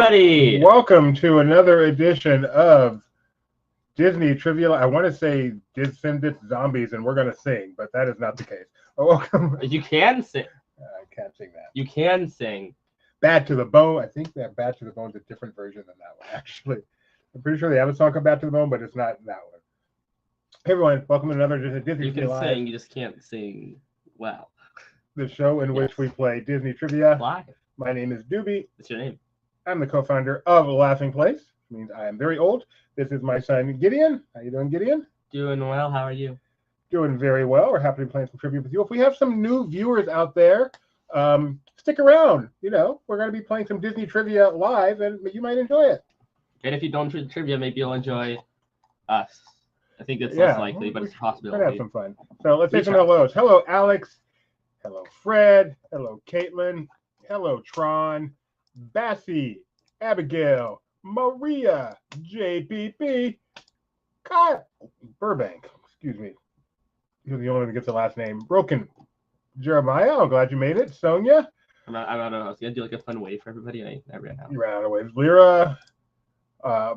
everybody! Welcome to another edition of Disney Trivia. I want to say Descendant Zombies, and we're going to sing, but that is not the case. Welcome. You can sing. I can't sing that. You can sing. Bad to the Bone. I think that Bad to the Bone is a different version than that one, actually. I'm pretty sure they have a song called Bad to the Bone, but it's not that one. Hey, everyone. Welcome to another Disney You Trivia can Live. sing, you just can't sing well. The show in which we play Disney Trivia. Live. My name is Doobie. What's your name? I'm the co-founder of Laughing Place, which means I am very old. This is my son, Gideon. How you doing, Gideon? Doing well. How are you? Doing very well. We're happy to be playing some trivia with you. If we have some new viewers out there, stick around. You know, we're going to be playing some Disney Trivia live, and you might enjoy it. And if you don't enjoy the trivia, maybe you'll enjoy us. I think it's less likely, but it's a possibility. We're going to have some fun. So let's say some hellos. Hello, Alex. Hello, Fred. Hello, Caitlin. Hello, Tron. Bassie, Abigail, Maria, JPP, Kyle, Burbank, excuse me. You're the only one that gets the last name. Broken. Jeremiah, I'm glad you made it. Sonia. I don't know. I was going to do like a fun wave for everybody. I ran out. You ran out of waves. Lyra,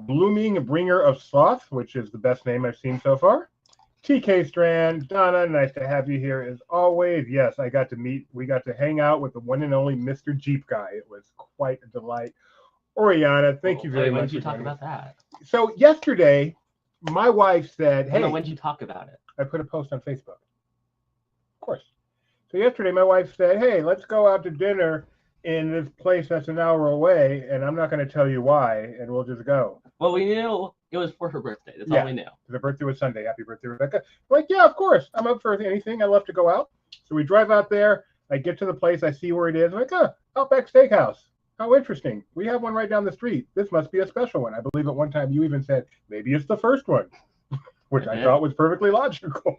Blooming Bringer of Sloth, which is the best name I've seen so far. TK Strand, Donna, nice to have you here as always. Yes, we got to hang out with the one and only Mr. Jeep guy. It was quite a delight. Oriana, thank you very much. When did you talk about that? So yesterday, my wife said, hey. When did you talk about it? I put a post on Facebook. Of course. So yesterday, my wife said, hey, let's go out to dinner in this place that's an hour away, and I'm not going to tell you why, and we'll just go. Well, we knew it was for her birthday. That's all we knew. The birthday was Sunday. Happy birthday, Rebecca. I'm like, yeah, of course. I'm up for anything. I love to go out. So we drive out there. I get to the place. I see where it is. I'm like, Outback Steakhouse. How interesting. We have one right down the street. This must be a special one. I believe at one time you even said, maybe it's the first one, which I thought was perfectly logical.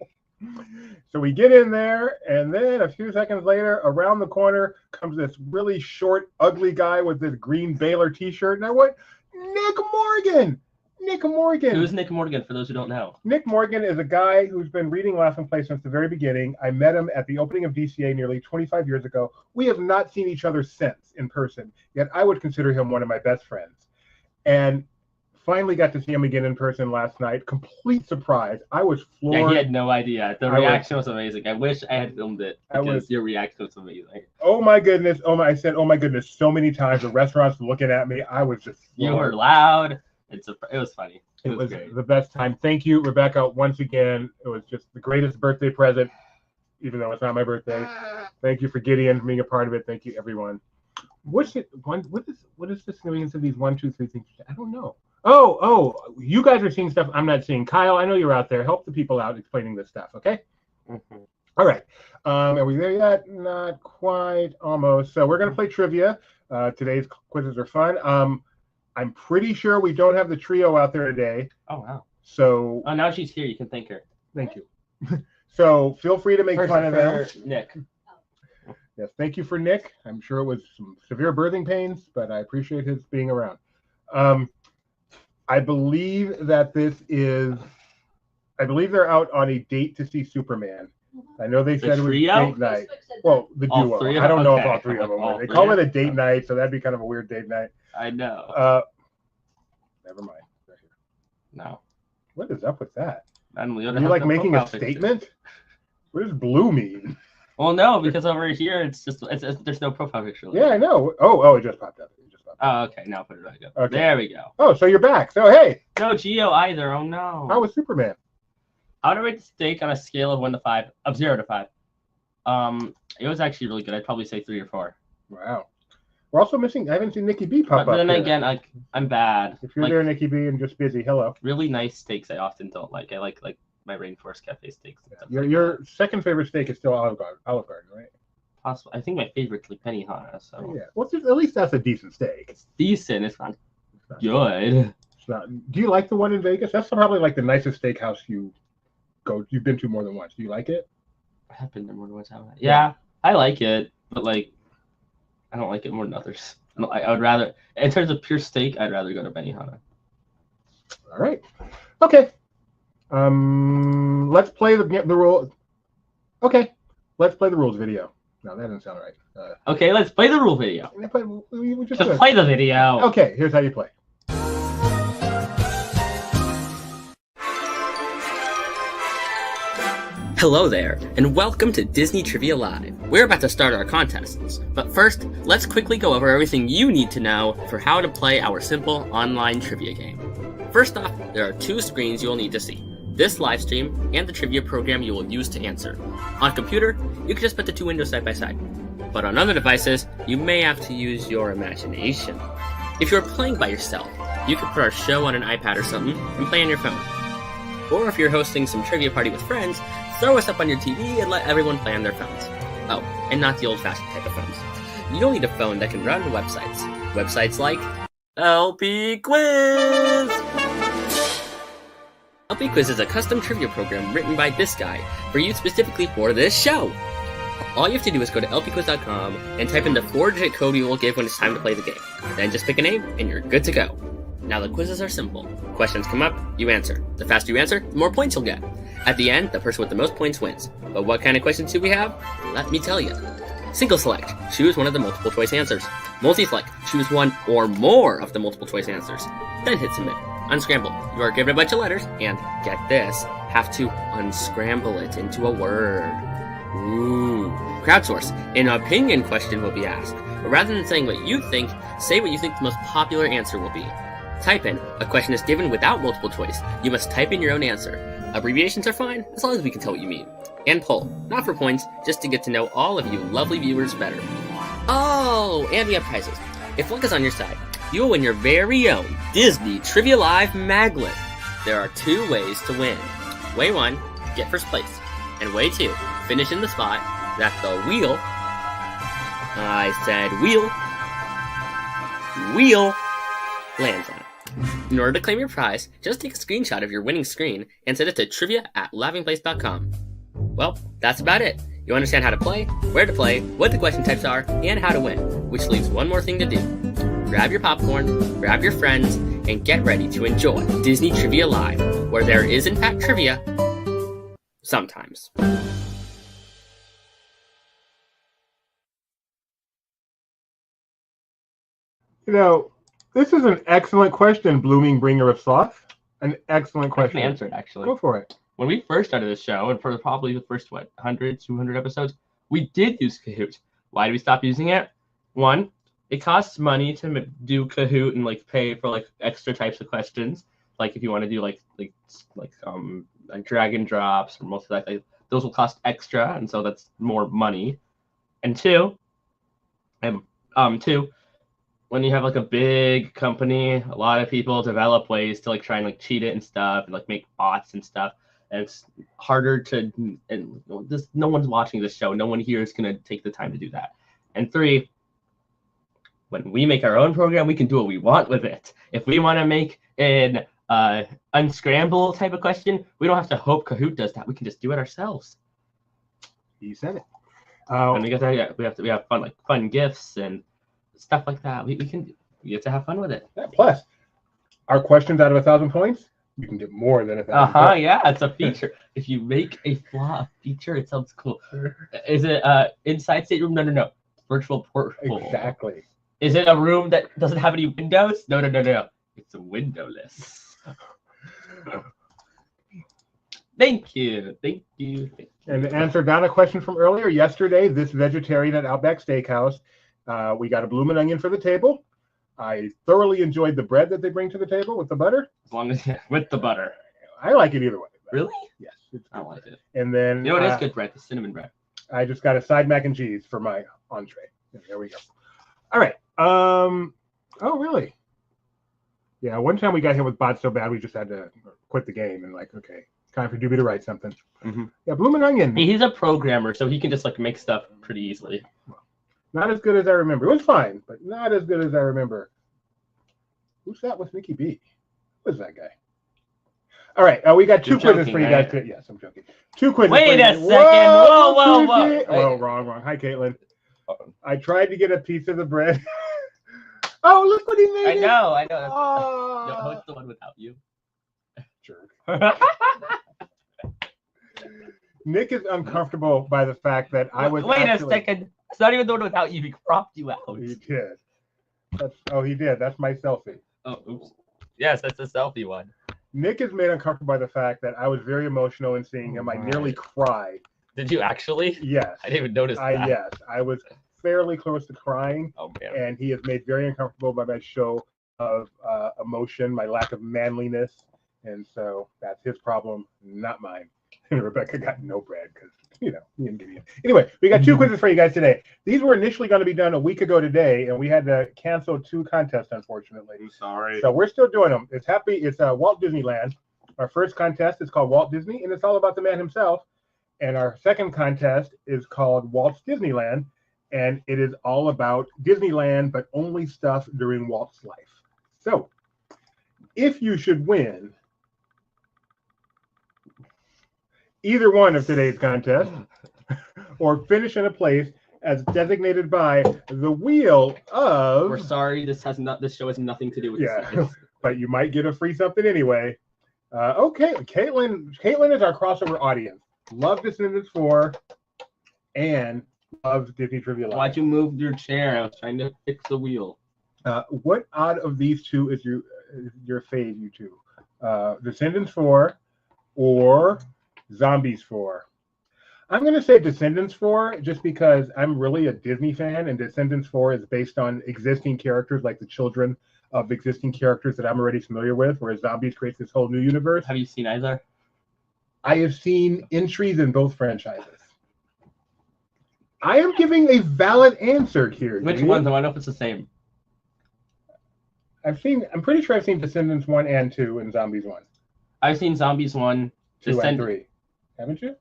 So we get in there, and then a few seconds later, around the corner comes this really short, ugly guy with this green Baylor t-shirt. And I went, Nick Morgan! Nick Morgan. Who's Nick Morgan, for those who don't know? Nick Morgan is a guy who's been reading Laughing Place since the very beginning. I met him at the opening of DCA nearly 25 years ago. We have not seen each other since in person, yet I would consider him one of my best friends. And finally got to see him again in person last night. Complete surprise. I was floored. Yeah, he had no idea. The reaction was amazing. I wish I had filmed it because your reaction was amazing. Oh my goodness. I said, oh my goodness, so many times. The restaurant's looking at me. I was just floored. You were loud. It was funny. It was great. The best time. Thank you, Rebecca, once again. It was just the greatest birthday present, even though it's not my birthday. Thank you for Gideon for being a part of it. Thank you, everyone. What is the significance of these 1, 2, 3 things? I don't know. Oh, you guys are seeing stuff I'm not seeing. Kyle, I know you're out there. Help the people out explaining this stuff, okay? Mm-hmm. All right. Are we there yet? Not quite. Almost. So we're going to play trivia. Today's quizzes are fun. I'm pretty sure we don't have the trio out there today. Oh, wow. So. Oh, now she's here. You can thank her. Thank you. So feel free to make fun of them. Nick. Yes, thank you for Nick. I'm sure it was some severe birthing pains, but I appreciate his being around. I believe they're out on a date to see Superman. I know they said it was date night. Well, the duo. I don't know if all three of them were. They call it a date night, so that'd be kind of a weird date night. I know. Never mind. Right here. No. What is up with that? Are you like making a statement? What does blue mean? Well, no, because over here it's there's no profile picture. Yeah, I know. Oh, it just popped up. Oh, okay. Now put it back up. Okay. There we go. Oh, so you're back. So hey. No Geo either. Oh no. How was Superman? I would rate the steak on a scale of 0 to 5. It was actually really good. I'd probably say 3 or 4. Wow. We're also missing. I haven't seen Nikki B pop up. But then again, I'm bad. If you're there, Nikki B, and just busy, hello. Really nice steaks. I often don't like. I like my Rainforest Cafe steaks. Your second favorite steak is still Olive Garden, right? Possible. I think my favorite's like Benihana. So yeah. Well, at least that's a decent steak. It's decent. It's not good. It's not. Do you like the one in Vegas? That's probably like the nicest steakhouse you've been to more than once. Do you like it? I have been there more than once. Yeah, I like it, but like, I don't like it more than others. I would rather, in terms of pure steak, I'd rather go to Benihana. All right. Okay. Let's play the rule. Okay. Let's play the rules video. No, that doesn't sound right. Okay, let's play the rule video. We just Just play the video. Okay, here's how you play. Hello there, and welcome to Disney Trivia Live. We're about to start our contests, but first, let's quickly go over everything you need to know for how to play our simple online trivia game. First off, there are 2 screens you will need to see. This live stream and the trivia program you will use to answer. On a computer, you can just put the 2 windows side by side. But on other devices, you may have to use your imagination. If you're playing by yourself, you can put our show on an iPad or something and play on your phone. Or if you're hosting some trivia party with friends, throw us up on your TV and let everyone play on their phones. Oh, and not the old-fashioned type of phones. You'll need a phone that can run websites. Websites like LP Quiz! LP Quiz is a custom trivia program written by this guy for you specifically for this show. All you have to do is go to lpquiz.com and type in the 4-digit code you will give when it's time to play the game. Then just pick a name and you're good to go. Now the quizzes are simple. Questions come up, you answer. The faster you answer, the more points you'll get. At the end, the person with the most points wins. But what kind of questions do we have? Let me tell you. Single select, choose one of the multiple choice answers. Multi-select, choose one or more of the multiple choice answers. Then hit submit. Unscramble, you are given a bunch of letters, and, get this, have to unscramble it into a word. Ooh. Crowdsource, an opinion question will be asked. But rather than saying what you think, say what you think the most popular answer will be. Type in, a question is given without multiple choice. You must type in your own answer. Abbreviations are fine, as long as we can tell what you mean. And poll, not for points, just to get to know all of you lovely viewers better. Oh, and we have prizes. If luck is on your side, you will win your very own Disney Trivia Live maglet. There are 2 ways to win. Way 1, get first place. And way 2, finish in the spot that the wheel, I said wheel, lands on. In order to claim your prize, just take a screenshot of your winning screen and send it to trivia@laughingplace.com. Well, that's about it. You understand how to play, where to play, what the question types are, and how to win, which leaves one more thing to do. Grab your popcorn, grab your friends, and get ready to enjoy Disney Trivia Live, where there is in fact trivia, sometimes. You know, this is an excellent question, Blooming Bringer of Sloth. An excellent question. I can answer it, actually. Go for it. When we first started this show, and for probably the first, 100, 200 episodes, we did use Kahoot. Why did we stop using it? 1, it costs money to do Kahoot and pay for extra types of questions. Like if you want to do like drag and drops or most of that, those will cost extra, and so that's more money. And 2, when you have a big company, a lot of people develop ways to try and cheat it and stuff, and make bots and stuff. And it's harder to, and no one's watching this show. No one here is gonna take the time to do that. And 3, when we make our own program, we can do what we want with it. If we want to make an unscramble type of question, we don't have to hope Kahoot does that. We can just do it ourselves. You said it. And we have fun gifts and stuff like that. We get to have fun with it. Yeah, plus, our questions out of 1,000 points, you can get more than 1,000 points. Yeah, it's a feature. If you make a flaw a feature, it sounds cool. Is it inside stateroom? No. Virtual porthole. Exactly. Is it a room that doesn't have any windows? No. It's a windowless. Thank you. And to answer Donna question from earlier, yesterday, this vegetarian at Outback Steakhouse, we got a bloomin' onion for the table. I thoroughly enjoyed the bread that they bring to the table with the butter. As long as with the butter. I like it either way. Really? Yes. I like it. And then it is good bread, the cinnamon bread. I just got a side mac and cheese for my entree. There we go. All right. Oh, really? Yeah, one time we got hit with bots so bad we just had to quit the game and okay, time for Doobie to write something. Mm-hmm. Yeah, bloomin' onion. He's a programmer, so he can just make stuff pretty easily. Not as good as I remember. It was fine, but not as good as I remember. Who's that with Mickey B? Who's that guy? All right, we got 2 quizzes for you guys. Yes, I'm joking. 2 quizzes. Wait a second. Whoa. Oh, wrong. Hi, Caitlin. I tried to get a piece of the bread. Oh, look what he made. I know. Oh. No, it's the one without you. Jerk. Nick is uncomfortable by the fact that I was. Wait a second. It's not even the one without you. He cropped you out. He did. He did. That's my selfie. Oh, oops. Yes, that's the selfie one. Nick is made uncomfortable by the fact that I was very emotional in seeing him. I nearly cried. Did you actually? Yes. I didn't even notice that. Yes. I was fairly close to crying. Oh, man. And he is made very uncomfortable by my show of emotion, my lack of manliness. And so that's his problem, not mine. And Rebecca got no bread because, me and Gideon. Anyway, we got 2 quizzes for you guys today. These were initially going to be done a week ago today, and we had to cancel 2 contests, unfortunately. I'm sorry. So we're still doing them. It's Walt Disneyland. Our first contest is called Walt Disney, and it's all about the man himself. And our second contest is called Walt Disneyland, and it is all about Disneyland, but only stuff during Walt's life. So if you should win either one of today's contests or finish in a place as designated by the wheel of... We're sorry, this show has nothing to do with this. But you might get a free something anyway. Okay, Caitlin is our crossover audience. Love Descendants 4 and loves Disney Trivia Live. Why'd you move your chair? I was trying to fix the wheel. What out of these 2 is your fave, you 2? Descendants 4 or Zombies 4? I'm going to say Descendants 4 just because I'm really a Disney fan, and Descendants 4 is based on existing characters, like the children of existing characters that I'm already familiar with, whereas Zombies creates this whole new universe. Have you seen either? I have seen entries in both franchises. I am giving a valid answer here. Which ones? I want to know if it's the same. I'm pretty sure I've seen Descendants 1 and 2 and Zombies 1. I've seen Zombies 1, 2 and 3. Haven't you?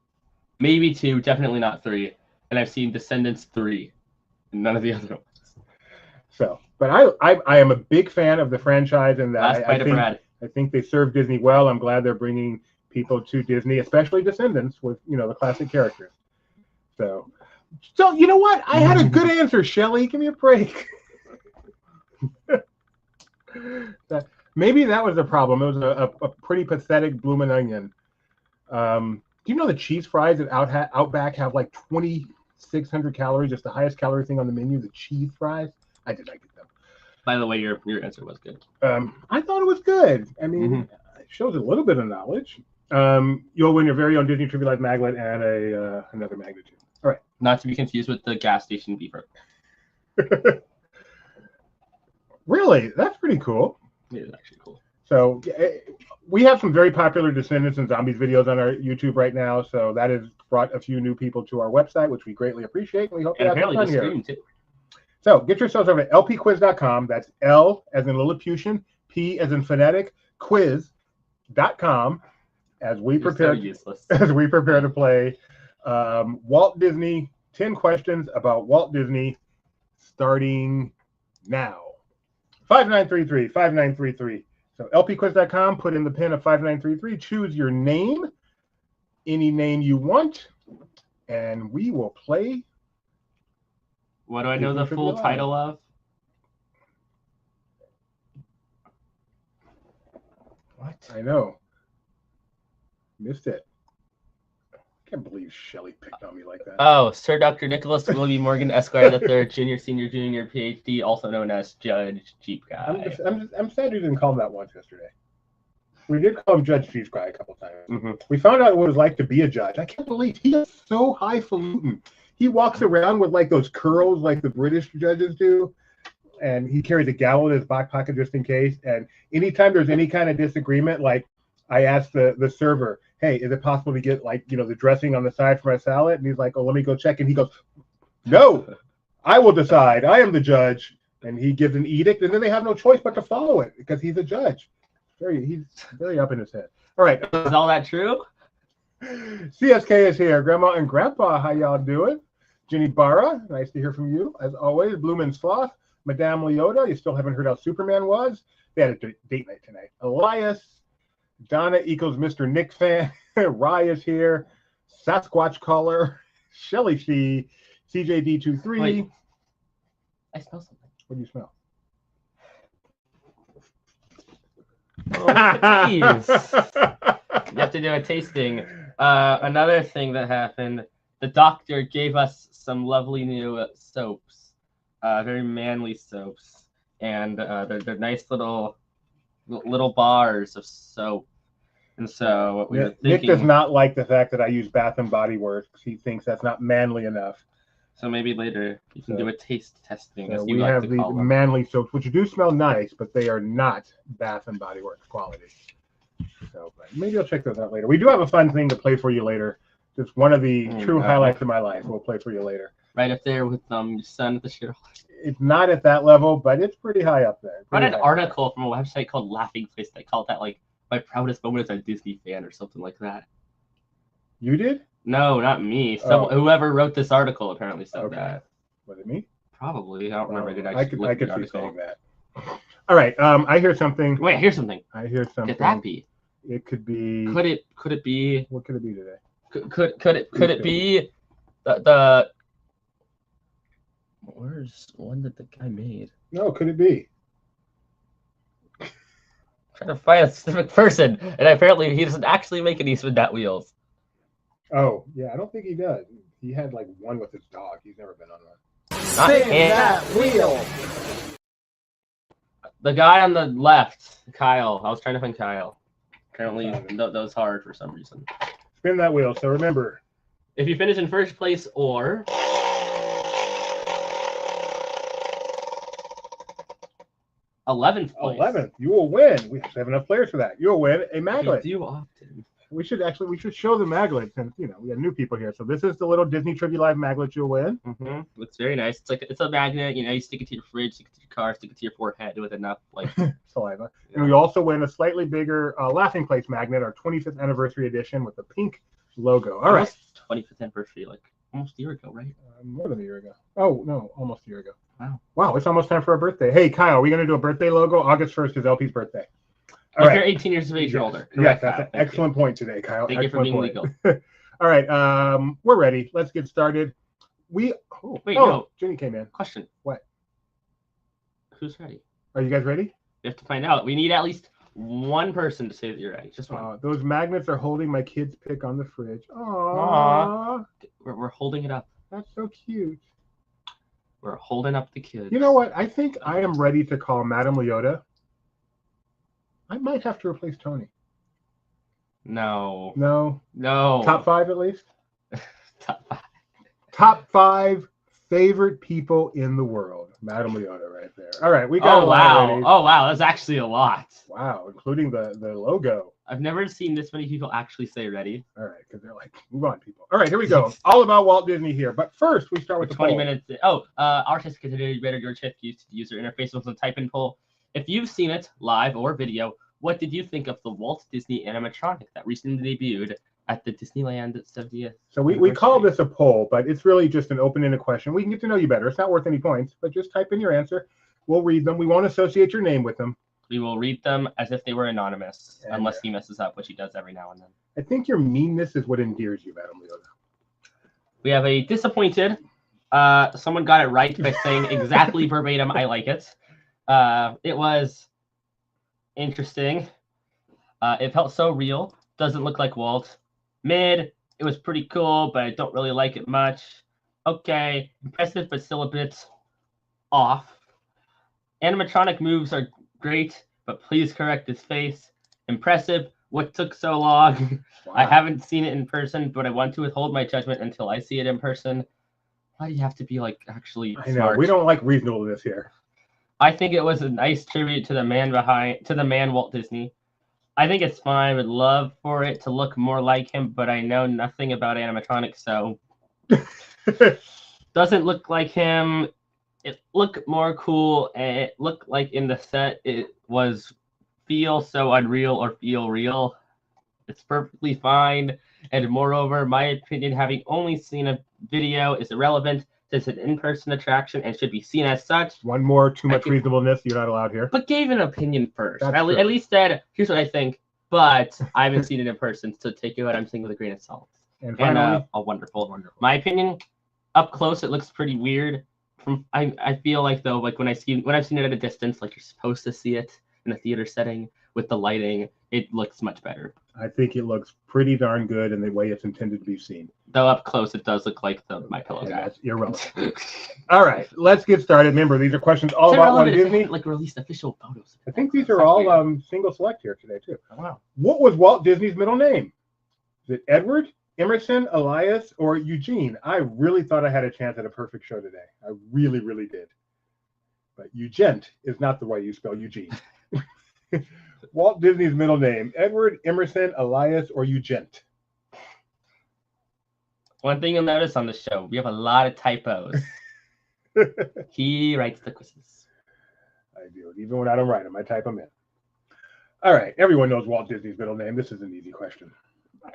Maybe 2, definitely not 3. And I've seen Descendants 3, and none of the other ones. So, but I am a big fan of the franchise, and that I think they serve Disney well. I'm glad they're bringing people to Disney, especially Descendants, with the classic characters. So you know what? I had a good answer, Shelley. Give me a break. Maybe that was the problem. It was a pretty pathetic bloomin' onion. Do you know the cheese fries at Outback have like 2,600 calories? Just the highest calorie thing on the menu, the cheese fries. I did not get them. By the way, your answer was good. I thought it was good. I mean, it shows a little bit of knowledge. You'll win your very own Disney Trivia Live magnet and another magnitude. All right. Not to be confused with the gas station beeper. Really? That's pretty cool. It is actually cool. So we have some very popular Descendants and Zombies videos on our YouTube right now. So that has brought a few new people to our website, which we greatly appreciate. And we hope you have fun here. Too. So get yourselves over to lpquiz.com. That's L as in Lilliputian, P as in phonetic, quiz.com as we prepare to play Walt Disney, 10 questions about Walt Disney starting now. 5933. So lpquiz.com, put in the pin of 5933, choose your name, any name you want, and we will play. What do I know the full title of? What? I know. Missed it. I can't believe Shelley picked on me like that. Oh, Sir Dr. Nicholas Willoughby Morgan, Esquire III, Junior, Senior, Junior, PhD, also known as Judge Cheap Guy. I'm sad you didn't call him that once yesterday. We did call him Judge Cheap Guy a couple times. We found out what it was like to be a judge. I can't believe he is so highfalutin. He walks around with like those curls like the British judges do, and he carries a gavel in his back pocket just in case. And anytime there's any kind of disagreement, like I asked the server, hey, is it possible to get like, the dressing on the side for my salad? And he's like, oh, let me go check. And he goes, no, I will decide. I am the judge. And he gives an edict, and then they have no choice but to follow it because he's a judge. He's very up in his head. All right. Is all that true? CSK is here. Grandma and Grandpa, how y'all doing? Jenny Barra, nice to hear from you. As always, Bloomin' Sloth, Madame Leota, you still haven't heard how Superman was. They had a date night tonight. Elias, Donna equals Mr. Nick fan. Rye is here. Sasquatch caller. Shelly C. CJD23. Wait. I smell something. What do you smell? Oh, please. You have to do a tasting. Another thing that happened, the doctor gave us some lovely new soaps, very manly soaps, and they're nice little bars of soap. And so what we were thinking, Nick does not like the fact that I use Bath and Body Works. He thinks that's not manly enough. So maybe later you can do a taste testing. So as you we like have to these call them. manly soaps, which do smell nice, but they are not Bath and Body Works quality. So maybe I'll check those out later. We do have a fun thing to play for you later. It's one of the true highlights of my life. We'll play for you later. Right up there with your son at the show. It's not at that level, but it's pretty high up there. I read an article from a website called Laughing Face that called that like my proudest moment as a Disney fan or something like that. You did? No, not me. Whoever wrote this article apparently said that. Was it me? Probably. I don't remember. I could see saying that. All right. I hear something. Wait, I hear something. I hear something. Could that be? It could be. Could it be? What could it be today? Could it be the where's one that the guy made? No, could it be? Trying to find a specific person, and apparently he doesn't actually make any spin that wheels. Oh yeah, I don't think he does. He had like one with his dog. He's never been on one. Spin that wheel. The guy on the left, Kyle. I was trying to find Kyle. Apparently, that was hard for some reason. Spin that wheel. So remember, if you finish in first place or 11th place. 11th, you will win. We have enough players for that. You'll win a maglet. We do often. We should show the maglet since we have new people here. So this is the little Disney Trivia Live maglet you'll win. Looks very nice. It's a magnet. You stick it to your fridge, stick it to your car, stick it to your forehead with enough saliva. Yeah. And we also win a slightly bigger Laughing Place magnet, our 25th anniversary edition with the pink logo. All right. 25th anniversary, like almost a year ago, right? More than a year ago. Oh no, almost a year ago. Wow, it's almost time for a birthday. Hey Kyle, are we gonna do a birthday logo? August 1st is LP's birthday. All right. You're 18 years of age or older. Yes, that's an excellent point today, Kyle. Thank you for being legal. All right, we're ready. Let's get started. No. Jenny came in. Question. What? Who's ready? Are you guys ready? We have to find out. We need at least one person to say that you're ready. Just one. Those magnets are holding my kid's pick on the fridge. Aww. We're holding it up. That's so cute. We're holding up the kids. You know what? I think I am ready to call Madame Leota. I might have to replace Tony. No. Top 5 at least? Top 5. Top 5 favorite people in the world. Madame Leota right there. All right, we got Oh, wow. That's actually a lot. Wow, including the logo. I've never seen this many people actually say ready. All right, because they're like, move on, people. All right, here we go. All about Walt Disney here. But first, we start with the 20 poll. minutes. Our test continued better. Your test used the user interface was a type-in poll. If you've seen it, live or video, what did you think of the Walt Disney animatronic that recently debuted at the Disneyland 70th? So we call this a poll, but it's really just an open-ended question. We can get to know you better. It's not worth any points, but just type in your answer. We'll read them. We won't associate your name with them. We will read them as if they were anonymous, unless he messes up, which he does every now and then. I think your meanness is what endears you, Madame Leota. We have a disappointed. Someone got it right by saying exactly verbatim, I like it. It was interesting. It felt so real. Doesn't look like Walt. Mid. It was pretty cool, but I don't really like it much. Okay. Impressive, but still a bit off. Animatronic moves are great, but please correct his face. Impressive. What took so long? Wow. I haven't seen it in person, but I want to withhold my judgment until I see it in person. Why do you have to be actually smart? I know, we don't like reasonableness here. I think it was a nice tribute to the man Walt Disney. I think it's fine. I would love for it to look more like him, but I know nothing about animatronics, so doesn't look like him. It looked more cool, and it looked like in the set it was feel so unreal or feel real. It's perfectly fine, and moreover, my opinion, having only seen a video, is irrelevant. It's an in-person attraction and should be seen as such. One more, too much reasonableness. You're not allowed here. But gave an opinion first. At least said, here's what I think, but I haven't seen it in person, so take what I'm saying with a grain of salt. And finally, wonderful. My opinion, up close, it looks pretty weird. I feel like though, when I've seen it at a distance, like you're supposed to see it in a theater setting with the lighting, it looks much better. I think it looks pretty darn good in the way it's intended to be seen. Though up close, it does look like the My Pillow And guy. that's irrelevant. All right, let's get started. Remember, these are questions all It's about Walt irrelevant if they Disney. haven't, like released official photos. I think these are all single select here today, too. Oh, wow. What was Walt Disney's middle name? Is it Edward, Emerson, Elias, or Eugene? I really thought I had a chance at a perfect show today. I really, really did. But Eugent is not the way you spell Eugene. Walt Disney's middle name, Edward, Emerson, Elias, or Eugent? One thing you'll notice on the show, we have a lot of typos. He writes the quizzes. I do. Even when I don't write them, I type them in. All right. Everyone knows Walt Disney's middle name. This is an easy question.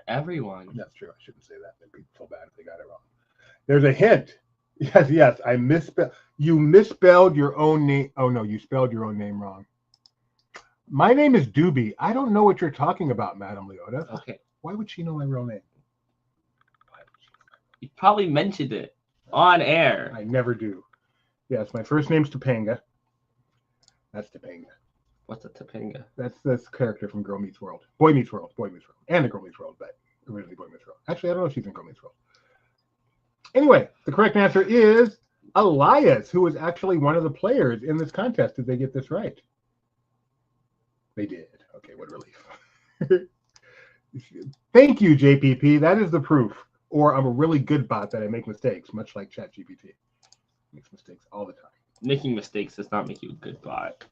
Everyone. That's true. I shouldn't say that. They'd be so bad if they got it wrong. There's a hint. Yes. I misspelled. You misspelled your own name. Oh, no. You spelled your own name wrong. My name is Doobie. I don't know what you're talking about, Madam Leota. Okay. Why would she know my real name? You probably mentioned it on air. I never do. Yes, my first name's Topanga. That's Topanga. What's a Topanga? That's this character from Girl Meets World. Boy Meets World. And the Girl Meets World, but originally Boy Meets World. Actually, I don't know if she's in Girl Meets World. Anyway, the correct answer is Elias, who was actually one of the players in this contest. Did they get this right? They did. Okay, what a relief. Thank you, JPP. That is the proof. Or I'm a really good bot that I make mistakes, much like ChatGPT. Makes mistakes all the time. Making mistakes does not make you a good bot.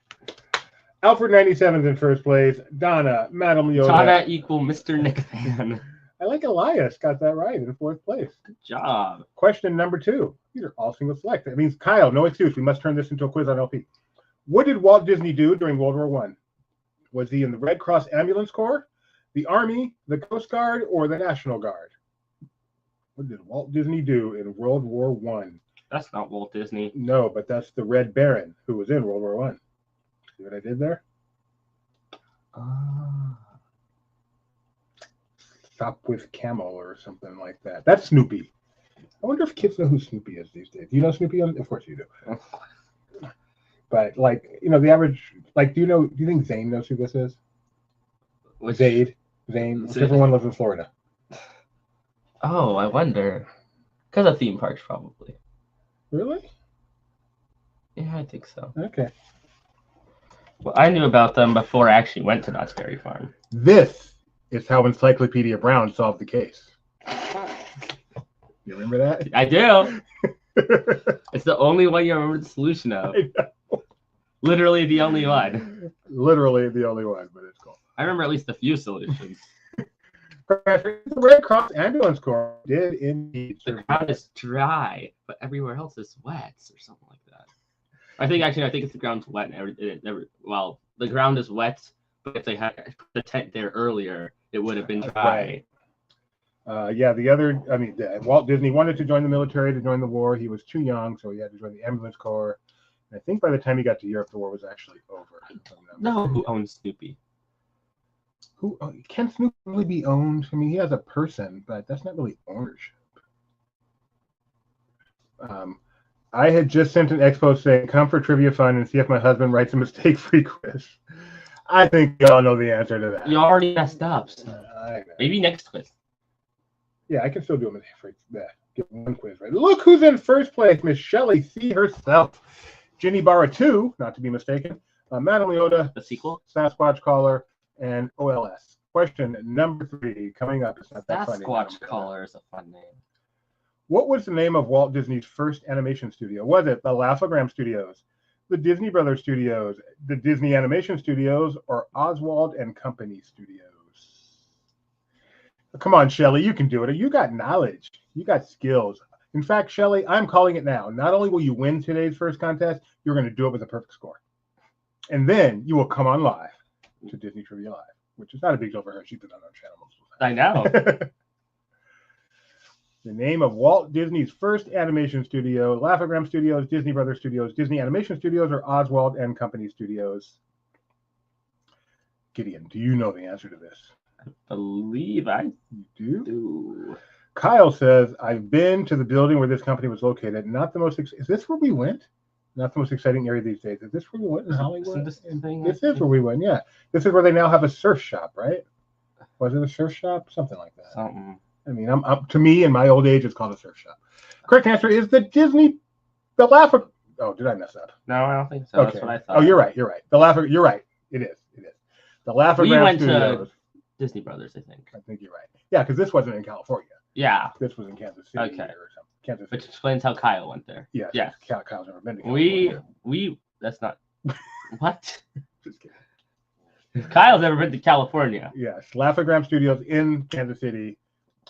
Alfred 97 is in first place. Donna, Madam Leota. Donna equal Mr. Nick Fan. I like Elias. Got that right in fourth place. Good job. Question number 2. These are all single select. That means Kyle, no excuse. We must turn this into a quiz on LP. What did Walt Disney do during World War I? Was he in the Red Cross Ambulance Corps, the Army, the Coast Guard, or the National Guard? What did Walt Disney do in World War I? That's not Walt Disney. No, but that's the Red Baron who was in World War I. See what I did there? Stop with Camel or something like that. That's Snoopy. I wonder if kids know who Snoopy is these days. Do you know Snoopy? Of course you do. But like, the average, like, do you think Zane knows who this is? Zane, whichever one lives in Florida. Oh, I wonder. Because of theme parks, probably. Really? Yeah, I think so. Okay. Well, I knew about them before I actually went to Knott's Berry Farm. This is how Encyclopedia Brown solved the case. You remember that? I do. It's the only one you remember the solution of. Literally the only one. Literally the only one, but it's cool. I remember at least a few solutions. The Red Cross Ambulance Corps did indeed. The ground is dry, but everywhere else is wet or something like that. I think it's the ground's wet and well, the ground is wet, but if they had put the tent there earlier, it would have been dry. Right. Walt Disney wanted to join the military to join the war. He was too young, so he had to join the ambulance corps. And I think by the time he got to Europe, the war was actually over. No, who owns Snoopy? Can Snoopy really be owned? I mean, he has a person, but that's not really ownership. I had just sent an expo saying, come for trivia fun and see if my husband writes a mistake-free quiz. I think you all know the answer to that. You already messed up. So maybe next quiz. Yeah, I can still do a mistake-free get one quiz right. Look who's in first place, Miss Shelley C. herself. Ginny Barra 2, not to be mistaken. Madam Leota, the sequel, Sasquatch Caller, and OLS. Question number 3 coming up. It's not that funny. Sasquatch Caller is a fun name. What was the name of Walt Disney's first animation studio? Was it the Laugh-O-Gram Studios, the Disney Brothers Studios, the Disney Animation Studios, or Oswald and Company Studios? Come on, Shelley, you can do it. You got knowledge. You got skills. In fact, Shelley, I'm calling it now. Not only will you win today's first contest, you're going to do it with a perfect score. And then you will come on live to Disney Trivia Live, which is not a big deal for her. She's been on our channel multiple times. I know. The name of Walt Disney's first animation studio, Laugh-O-Gram Studios, Disney Brothers Studios, Disney Animation Studios, or Oswald and Company Studios? Gideon, do you know the answer to this? I believe I do. Kyle says, I've been to the building where this company was located. Not the most, is this where we went? Not the most exciting area these days. Is this where we went in Hollywood? This is where we went, yeah. This is where they now have a surf shop, right? Was it a surf shop? Something like that. Something. I mean, I'm up to me in my old age, it's called a surf shop. Correct answer is the Laugh. Oh, did I mess up? No, I don't think so. Okay. That's what I thought. Oh, you're right. You're right. It is. The Laugh-O-Gram We went Studios. to Disney Brothers, I think. I think you're right. Yeah, because this wasn't in California. Yeah. This was in Kansas City. Okay. Or something. Kansas City. Which explains how Kyle went there. Yes. Yeah. Kyle's never been to California. That's not. What? Just kidding. Kyle's never been to California. Yes. Laugh-O-Gram Studios in Kansas City,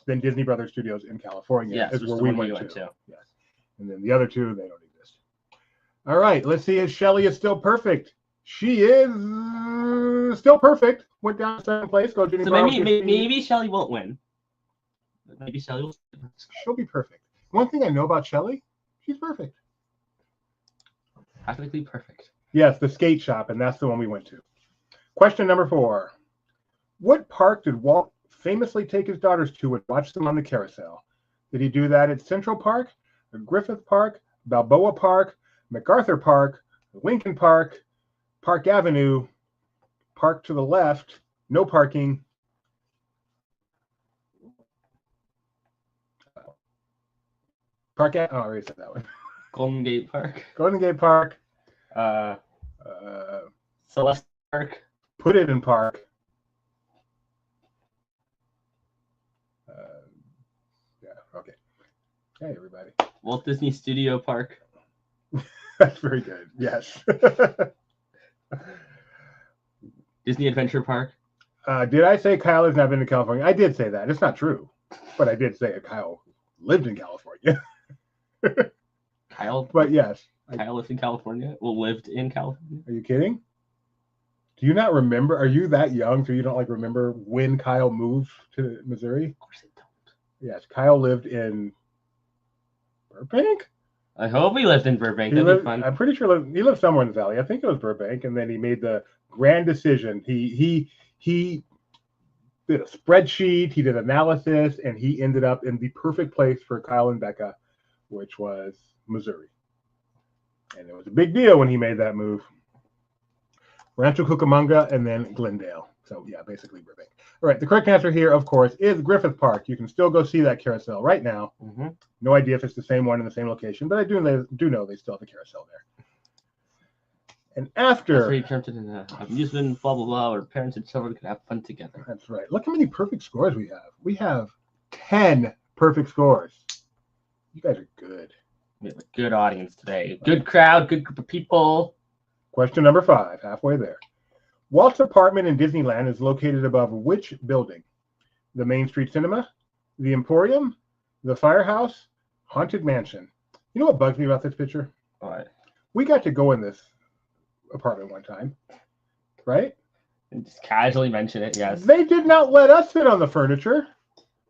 then Disney Brothers Studios in California Yes, is which where is we the one went to. to. Yes. And then the other two, they don't exist. All right. Let's see if Shelly is still perfect. She is still perfect. Went down to second place. Go Jenny. So maybe Shelly won't win. Maybe Shelly will. She'll be perfect. One thing I know about Shelly, she's perfect. Practically perfect. Yes, the skate shop, and that's the one we went to. Question number 4. What park did Walt famously take his daughters to and watch them on the carousel? Did he do that at Central Park, Griffith Park, Balboa Park, MacArthur Park, Lincoln Park, Park Avenue, park to the left, no parking. I already said that one. Golden Gate Park. Golden Gate Park. Celeste Park. Put it in park. Yeah, okay. Hey, everybody. Walt Disney Studio Park. That's very good. Yes. Disney Adventure Park. Did I say Kyle has not been to California? I did say that. It's not true. But I did say Kyle lived in California. Kyle? But yes. Kyle lived in California? Well, lived in California? Are you kidding? Do you not remember? Are you that young so you don't remember when Kyle moved to Missouri? Of course I don't. Yes, Kyle lived in Burbank? I hope he lived in Burbank. That'd be fun. I'm pretty sure he lived somewhere in the valley. I think it was Burbank, and then he made the grand decision. He did a spreadsheet, he did analysis, and he ended up in the perfect place for Kyle and Becca, which was Missouri. And it was a big deal when he made that move. Rancho Cucamonga and then Glendale. So yeah, basically Burbank. All right, the correct answer here, of course, is Griffith Park. You can still go see that carousel right now. Mm-hmm. No idea if it's the same one in the same location, but I do know they still have a carousel there. And after... That's where you turned it into an amusement, blah, blah, blah, where parents and children can have fun together. That's right. Look how many perfect scores we have. We have 10 perfect scores. You guys are good. We have a good audience today. Good crowd, good group of people. Question number 5, halfway there. Walt's apartment in Disneyland is located above which building? The Main Street Cinema, the Emporium, the Firehouse, Haunted Mansion. You know what bugs me about this picture? What? We got to go in this apartment one time, right? And just casually mention it, yes. They did not let us sit on the furniture.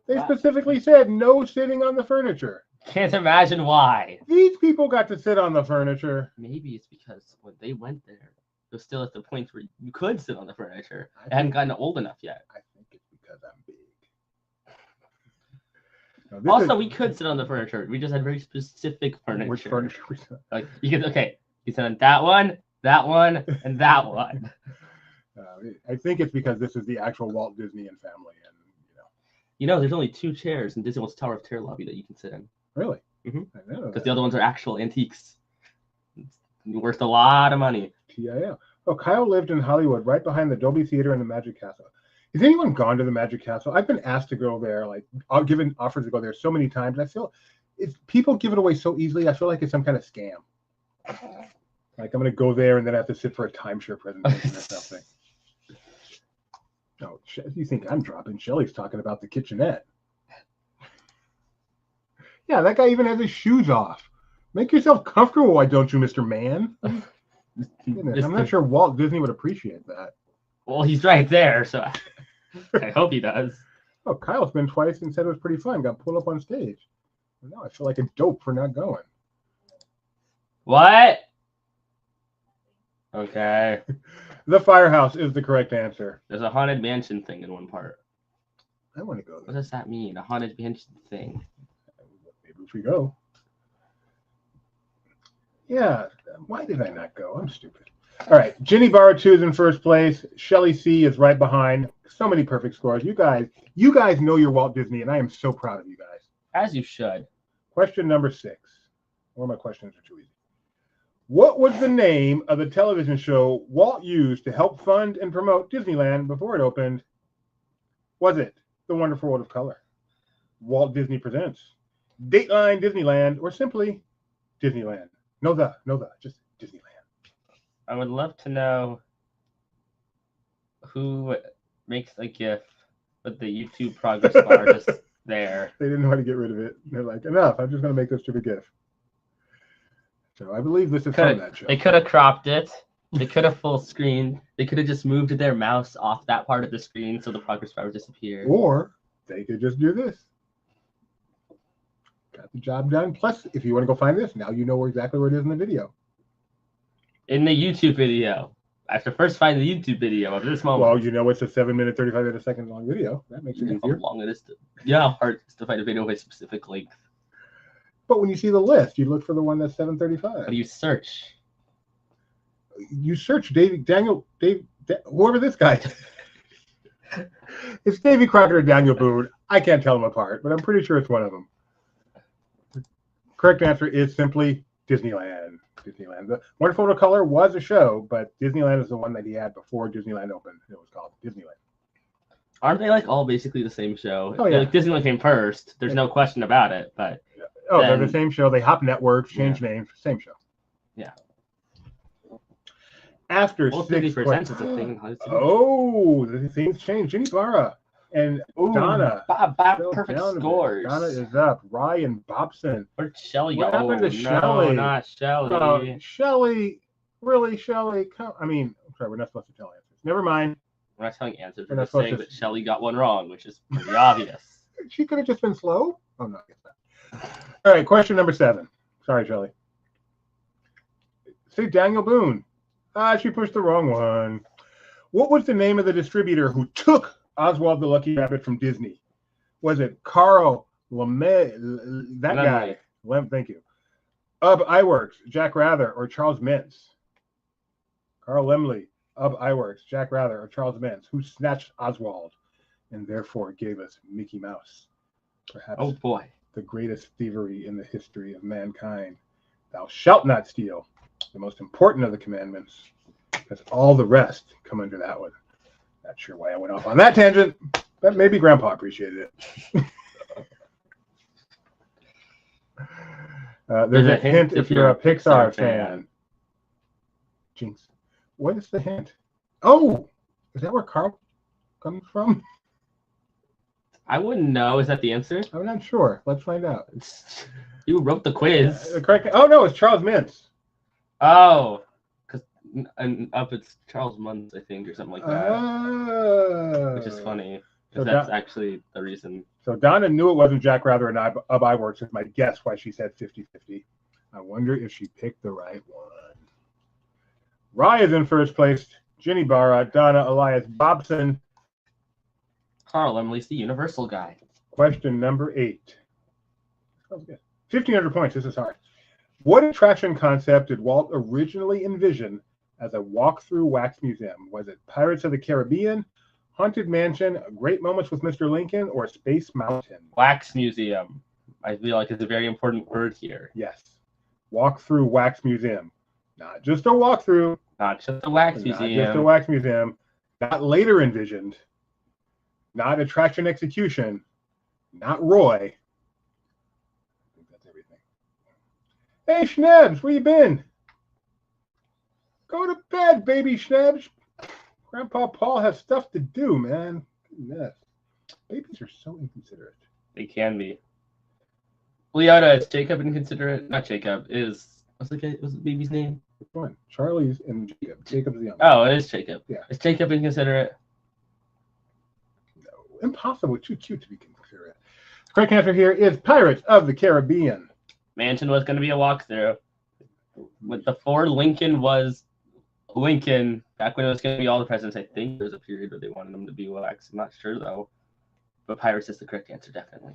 They specifically said no sitting on the furniture. Can't imagine why. These people got to sit on the furniture. Maybe it's because when they went there, it was still at the point where you could sit on the furniture. It hadn't gotten old enough yet. I think it's because I'm big. Now, Also, we could sit on the furniture. We just had very specific furniture. Which furniture we said? Like you sit on that one, and that one. I think it's because this is the actual Walt Disney and family, and there's only 2 chairs in Disney World's Tower of Terror lobby that you can sit in. Really? Mm-hmm. I know. Because the other ones are actual antiques. It's worth a lot of money. TIL. Oh, Kyle lived in Hollywood, right behind the Dolby Theater and the Magic Castle. Has anyone gone to the Magic Castle? I've been asked to go there, given offers to go there so many times. I feel people give it away so easily. I feel like it's some kind of scam. Like I'm going to go there and then I have to sit for a timeshare presentation or something. Oh, you think I'm dropping? Shelly's talking about the kitchenette. Yeah, that guy even has his shoes off. Make yourself comfortable, why don't you, Mr. Man? Goodness, I'm not sure Walt Disney would appreciate that. Well, he's right there, so I hope he does. Oh, Kyle's been twice and said it was pretty fun. Got pulled up on stage. Now I feel like a dope for not going. What? Okay. The Firehouse is the correct answer. There's a haunted mansion thing in one part. I want to go there. What does that mean? A haunted mansion thing? Maybe if we go. Yeah. Why did I not go? I'm stupid. All right. Ginny Bar 2 is in first place. Shelly C is right behind. So many perfect scores. You guys know your Walt Disney, and I am so proud of you guys. As you should. Question number 6. All my questions are too easy. What was the name of the television show Walt used to help fund and promote Disneyland before it opened? Was it The Wonderful World of Color, Walt Disney Presents, Dateline Disneyland, or simply Disneyland? No the, just Disneyland. I would love to know who makes a GIF with the YouTube progress bar just there. They didn't know how to get rid of it. They're like, enough, I'm just going to make this stupid GIF. So I believe this is from that show. They could have cropped it. They could have full screened. They could have just moved their mouse off that part of the screen so the progress bar would disappear. Or they could just do this. Got the job done. Plus, if you want to go find this, now you know exactly where it is in the video. In the YouTube video. I have to first find the YouTube video of this moment. Well, you know it's a 7-minute, 35-second long video. That makes it easier. How long it is how hard it is to find a video with specific length. But when you see the list, you look for the one that's 7:35. How do you search? You search Dave, whoever this guy is. It's Davy Crockett or Daniel Boone. I can't tell them apart, but I'm pretty sure it's one of them. The correct answer is simply Disneyland. The Wonderful World of Color was a show, but Disneyland is the one that he had before Disneyland opened. It was called Disneyland. Aren't they like all basically the same show? Oh, yeah. Like Disneyland came first. There's no question about it, but they're the same show. They hop networks, change names, same show. Yeah. After Walt 6 Disney Presents is a thing. the things change. Ginny Barra and Donna. Bob, perfect scores. Donna is up. Ryan Bobson. Where'd Shelly What go? happened to No, Shelly? not Shelly. Shelly, really, Shelly? I mean, I'm sorry, we're not supposed to tell answers. Never mind. We're not telling answers. We're We're not just saying supposed that Shelly got one wrong, which is pretty obvious. She could have just been slow. Oh, no, I guess not. All right, question number 7. Sorry, Shelly. Say Daniel Boone. She pushed the wrong one. What was the name of the distributor who took Oswald the Lucky Rabbit from Disney? Was it Carl Lemay? That guy. Thank you. Iwerks, Jack Rather, or Charles Mintz? Carl Lemley, Iwerks, Jack Rather, or Charles Mintz, who snatched Oswald and therefore gave us Mickey Mouse. Perhaps the greatest thievery in the history of mankind. Thou shalt not steal. The most important of the commandments, because all the rest come under that one. Not sure why I went off on that tangent, but maybe Grandpa appreciated it. There's a hint if you're a Pixar fan. Jinx. What is the hint? Oh, is that where Carl comes from? I wouldn't know. Is that the answer? I'm not sure. Let's find out. You wrote the quiz. Correct. Oh, no, it's Charles Mintz. Oh, because it's Charles Muntz, I think, or something like that. Which is funny, because that's actually the reason. So Donna knew it wasn't Jack Rather and Iwerks, is my guess why she said 50-50. I wonder if she picked the right one. Rye is in first place. Ginny Barra, Donna, Elias Bobson. Carl Lemley's the universal guy. Question number 8. 1,500 points. This is hard. What attraction concept did Walt originally envision as a walk-through wax museum? Was it Pirates of the Caribbean, Haunted Mansion, Great Moments with Mr. Lincoln, or Space Mountain? Wax museum. I feel like it's a very important word here. Yes. Walk-through wax museum. Not just a walk-through. Not just a wax museum. Not just a wax museum. Not later envisioned. Not attraction execution. Not Roy. Hey, Schnebs, where you been? Go to bed, baby Schnebs. Grandpa Paul has stuff to do, man. Goodness. Babies are so inconsiderate. They can be. Leota, is Jacob inconsiderate? Not Jacob. What's the baby's name? Which one? Charlie's and Jacob. Jacob's the young. Oh, it is Jacob. Yeah. Is Jacob inconsiderate? No. Impossible. Too cute to be considerate. The correct answer here is Pirates of the Caribbean. Mansion was going to be a walkthrough. With before Lincoln was Lincoln, back when it was going to be all the presidents, I think there's a period where they wanted them to be wax. I'm not sure, though. But Pirates is the correct answer, definitely.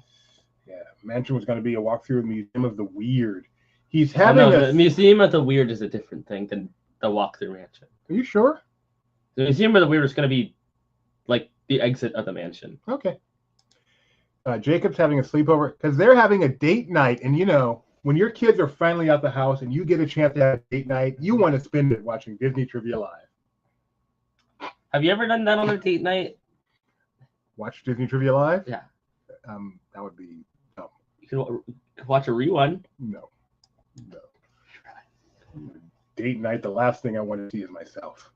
Yeah, Mansion was going to be a walkthrough of the Museum of the Weird. He's having the Museum of the Weird is a different thing than the walkthrough mansion. Are you sure? The Museum of the Weird is going to be like the exit of the mansion. Okay. Jacob's having a sleepover because they're having a date night. And you know, when your kids are finally out the house and you get a chance to have a date night, you want to spend it watching Disney Trivia Live. Have you ever done that on a date night? Watch Disney Trivia Live? Yeah. That would be dumb. You can watch a rerun. No. Date night, the last thing I want to see is myself.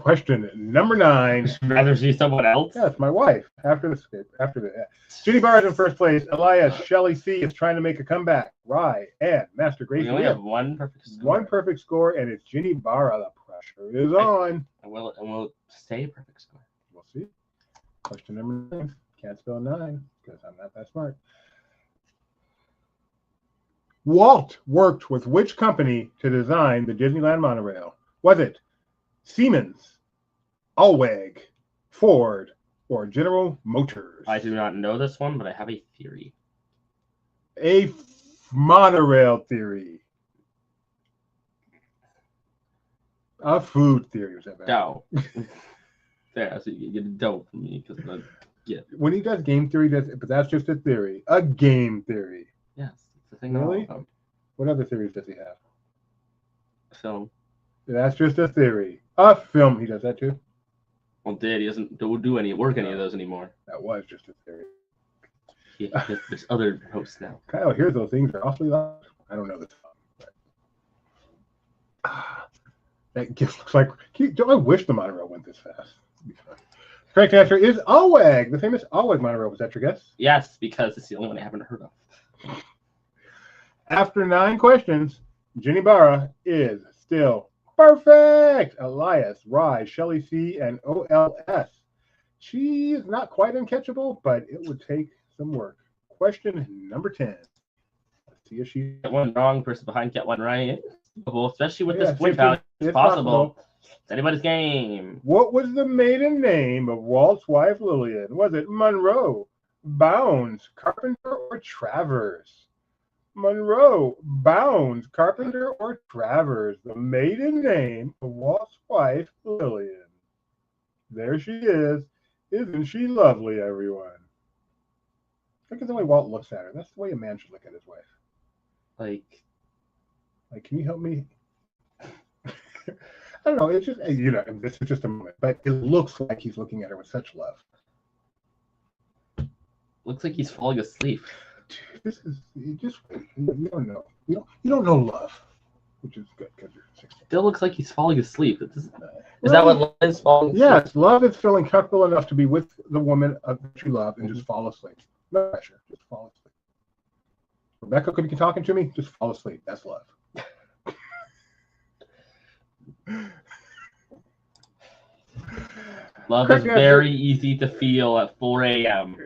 Question number 9. I'd rather see someone else. Yeah, it's my wife. After the Ginny Barr is in first place. Elias, Shelly C is trying to make a comeback. Rye and Master Grace. We only have one perfect score. One perfect score, and it's Ginny Barr. The pressure is on. And we'll stay perfect score. We'll see. Question number 9. Can't spell 9 because I'm not that smart. Walt worked with which company to design the Disneyland monorail? Was it Siemens, Allweg, Ford, or General Motors? I do not know this one, but I have a theory. A monorail theory. A food theory. Was that bad? Dough. Yeah, so you get a dough from me because when he does game theory, but that's just a theory. A game theory. Yes, it's the thing. Really? What other theories does he have? Film. That's just a theory. A film. He does that too. Well, he doesn't do any of those anymore. That was just a theory. Yeah, there's other hosts now. Kyle, here's those things are awfully loud. I don't know this. That gift looks like. I wish the monorail went this fast. Correct answer is Allweg, the famous Allweg monorail. Was that your guess? Yes, because it's the only one I haven't heard of. After 9 questions, Ginny Barra is still perfect. Elias, Rye, Shelly C, and OLS. She is not quite uncatchable, but it would take some work. Question number 10. Let's see if she Get one wrong, person behind get one right. Well, especially with this point it's value, it's possible. possible. It's anybody's game. What was the maiden name of Walt's wife Lillian? Was it Monroe, Bounds, Carpenter, or Travers? Monroe, Bounds, Carpenter, or Travers? The maiden name of Walt's wife Lillian. There she is. Isn't she lovely, everyone? Look at the way Walt looks at her. That's the way a man should look at his wife. Like, can you help me? I don't know. It's just, this is just a moment, but it looks like he's looking at her with such love. looks like he's falling asleep. This is just wait. You don't know. You don't know love, which is good because you're 16. Still looks like he's falling asleep. Is that what love is? Falling asleep? Yes, love is feeling comfortable enough to be with the woman that you love and just fall asleep. No pressure. Just fall asleep. Rebecca could be talking to me. Just fall asleep. That's love. Love is very easy to feel at 4 a.m.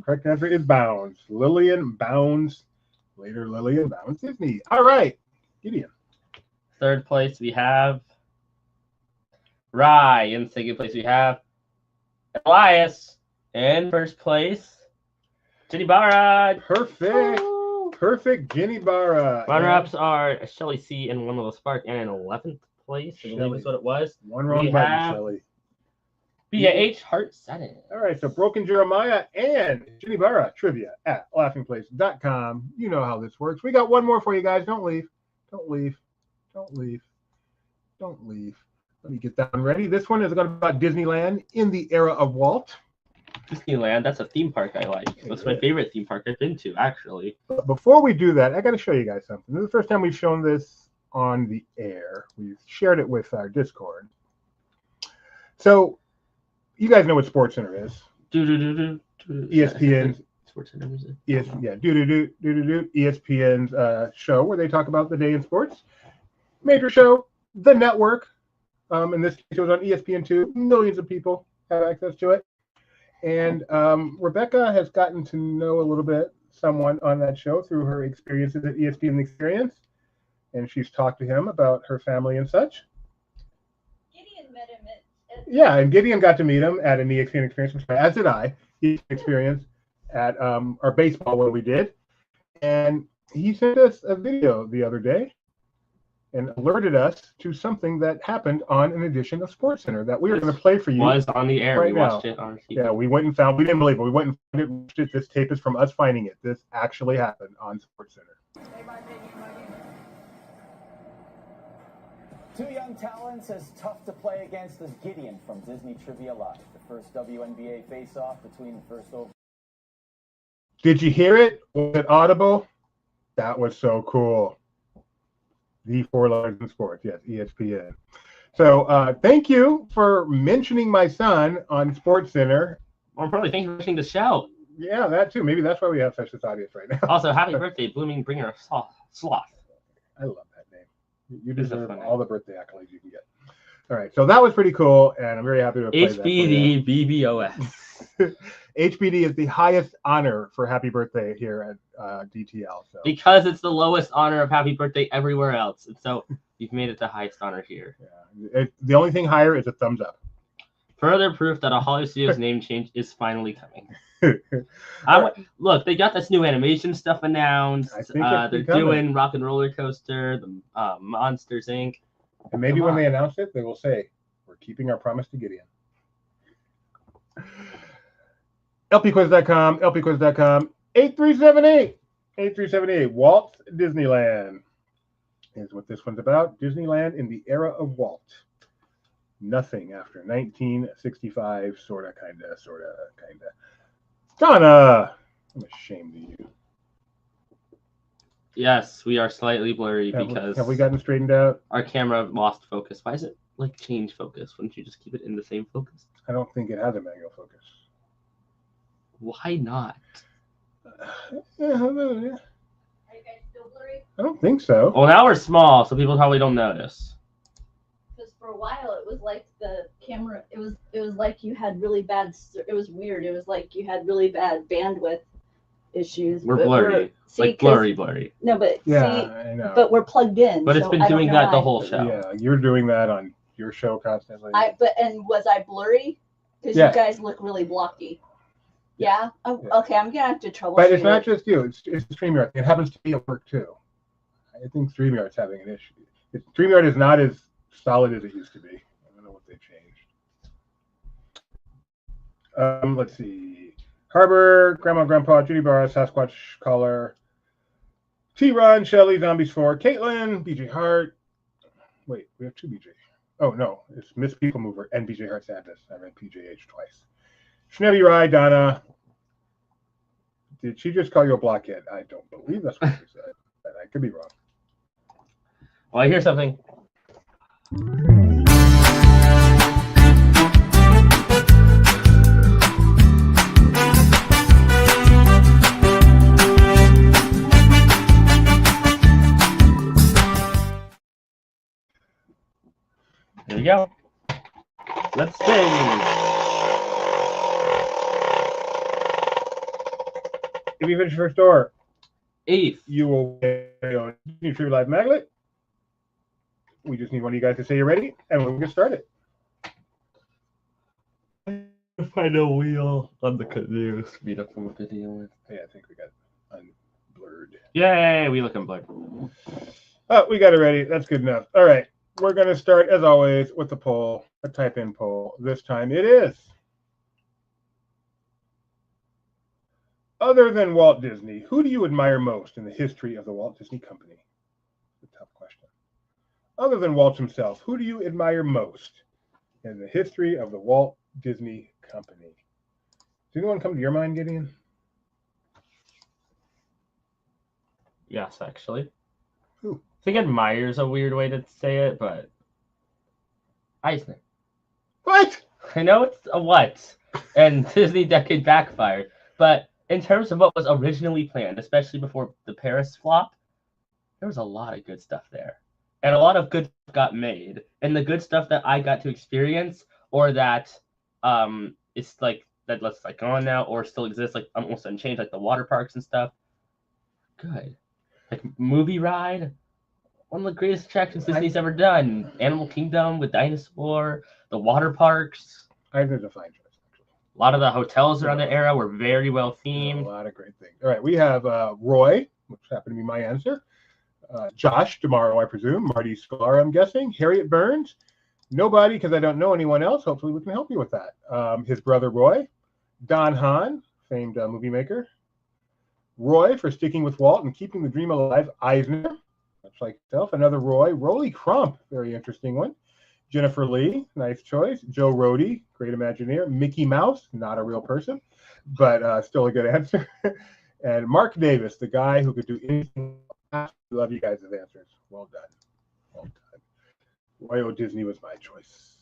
Correct answer is Bounds. Lillian Bounds. Later, Lillian Bounds Disney. All right. Gideon. Third place, we have Rye. In second place, we have Elias. In first place, Ginny Barra. Perfect. Perfect Ginny Barra. Runner-ups are Shelly C and One Little Spark. And in 11th place, I believe is what it was. One wrong button, Shelly. BH Heart Setting. All right, so Broken Jeremiah and Ginny Barra trivia at laughingplace.com. You know how this works. We got one more for you guys. Don't leave. Don't leave. Don't leave. Don't leave. Let me get that one ready. This one is going to be about Disneyland in the era of Walt. Disneyland, that's a theme park I like. That's my favorite theme park I've been to, actually. But before we do that, I got to show you guys something. This is the first time we've shown this on the air. We've shared it with our Discord. So, you guys know what SportsCenter is. ESPN's SportsCenter music. Yes, yeah. ESPN's show where they talk about the day in sports. Major show, the network. In this case, it was on ESPN2. Millions of people have access to it. And Rebecca has gotten to know a little bit someone on that show through her experiences at ESPN Experience. And she's talked to him about her family and such. Gideon met him at yeah, and Gideon got to meet him at an ESPN Experience, as did I. He experienced at our baseball one we did. And he sent us a video the other day. and alerted us to something that happened on an edition of SportsCenter that we are going to play for you. Was on the air. right We watched now. it on TV. Yeah, we went and found. We didn't believe it. We went and found it. Watched it. This tape is from us finding it. This actually happened on SportsCenter. Two young talents as tough to play against as Gideon from Disney Trivia Live. The first WNBA face-off between the first over. Did you hear it? Was it audible? That was so cool. The four letters in sports, yes, ESPN. So thank you for mentioning my son on SportsCenter. More importantly, thank you for listening to the show. Yeah, that too. Maybe that's why we have such this audience right now. Also, happy birthday, Blooming Bringer of Sloth. I love that name. You It's a deserve fun all name. the birthday accolades you can get. All right, so that was pretty cool, and I'm very happy to play that for you. HBD BBOS. HBD is the highest honor for happy birthday here at DTL. So Because it's the lowest honor of happy birthday everywhere else. And so you've made it the highest honor here. yeah, the only thing higher is a thumbs up. Further proof that a Hollywood Studios name change is finally coming. Look, they got this new animation stuff announced. I think it's They're becoming. doing Rock and Roller Coaster, the Monsters Inc. And maybe Come when on. they announce it, they will say, "We're keeping our promise to Gideon." LPquiz.com, LPquiz.com, 8378. Walt Disneyland is what this one's about. Disneyland in the era of Walt. Nothing after 1965, sorta, kinda. Donna! I'm ashamed of you. Yes, we are slightly blurry because Have we gotten straightened out? our camera lost focus. Why is it like change focus? Wouldn't you just keep it in the same focus? I don't think it has a manual focus. Why not? Yeah, Are you guys still blurry? I don't think so. Well, now we're small, so people probably don't notice. Because for a while it was like the camera. It was like you had really bad. It was weird. It was like you had really bad bandwidth issues. We're but blurry. see, Like 'cause- blurry. No, but Yeah, see, I know. but we're plugged in. But it's so been I don't doing know that the why. whole show. Yeah, you're doing that on your show constantly. And was I blurry? Because Yeah. you guys look really blocky. Yeah. Oh, Yeah. okay. I'm gonna have to troubleshoot. But it's not it. just you. It's StreamYard. It happens to be at work too. I think StreamYard's having an issue. StreamYard is not as solid as it used to be. I don't know what they changed. Let's see. Harbor, Grandma, Grandpa, Judy Barra, Sasquatch Caller, T-Ron, Shelly, Zombies 4, Caitlin, BJ Hart. Wait, we have two BJ. Oh, no. It's Miss People Mover and BJ Hart Sadness. I read PJH twice. Schnebby Rye, Donna. Did she just call you a blockhead? I don't believe that's what she said. But I could be wrong. Well, I hear something. There we go. Let's sing. If you finish your first door, 8th. you will get a Disney Trivia Live Magnet. We just need one of you guys to say you're ready, and we'll get started. Find a wheel on the canoe. Speed up from a video with. Yeah, I think we got unblurred. Yay, we looking blurred. Oh, we got it ready. That's good enough. All right. We're going to start, as always, with the poll, a type-in poll. This time it is. Other than Walt Disney, who do you admire most in the history of the Walt Disney Company? It's a tough question. Other than Walt himself, who do you admire most in the history of the Walt Disney Company? Does anyone come to your mind, Gideon? Yes, actually. Who? I think admire's a weird way to say it, but Eisner. What? I know it's a what, and Disney decade backfired, but in terms of what was originally planned, especially before the Paris flop, there was a lot of good stuff there. And a lot of good stuff got made. And the good stuff that I got to experience, or that is like that's like gone now, or still exists, like almost unchanged, like the water parks and stuff. Good. Like movie ride, one of the greatest attractions Disney's ever done. Animal Kingdom with Dinosaur, the water parks. I think there's a fine choice. A lot of the hotels around the era were very well A themed. lot of great things. All right, we have Roy, which happened to be my answer. Josh tomorrow, I presume. Marty Sklar, I'm guessing. Harriet Burns. Nobody, because I don't know anyone else. Hopefully we can help you with that. His brother Roy. Don Hahn, famed movie maker. Roy for sticking with Walt and keeping the dream alive. Eisner, much like himself. Another Roy. Rolly Crump, very interesting one. Jennifer Lee, nice choice. Joe Rohde, great Imagineer. Mickey Mouse, not a real person, but still a good answer. And Mark Davis, the guy who could do anything. I love you guys' answers. Well done. Well done. Walt Disney was my choice.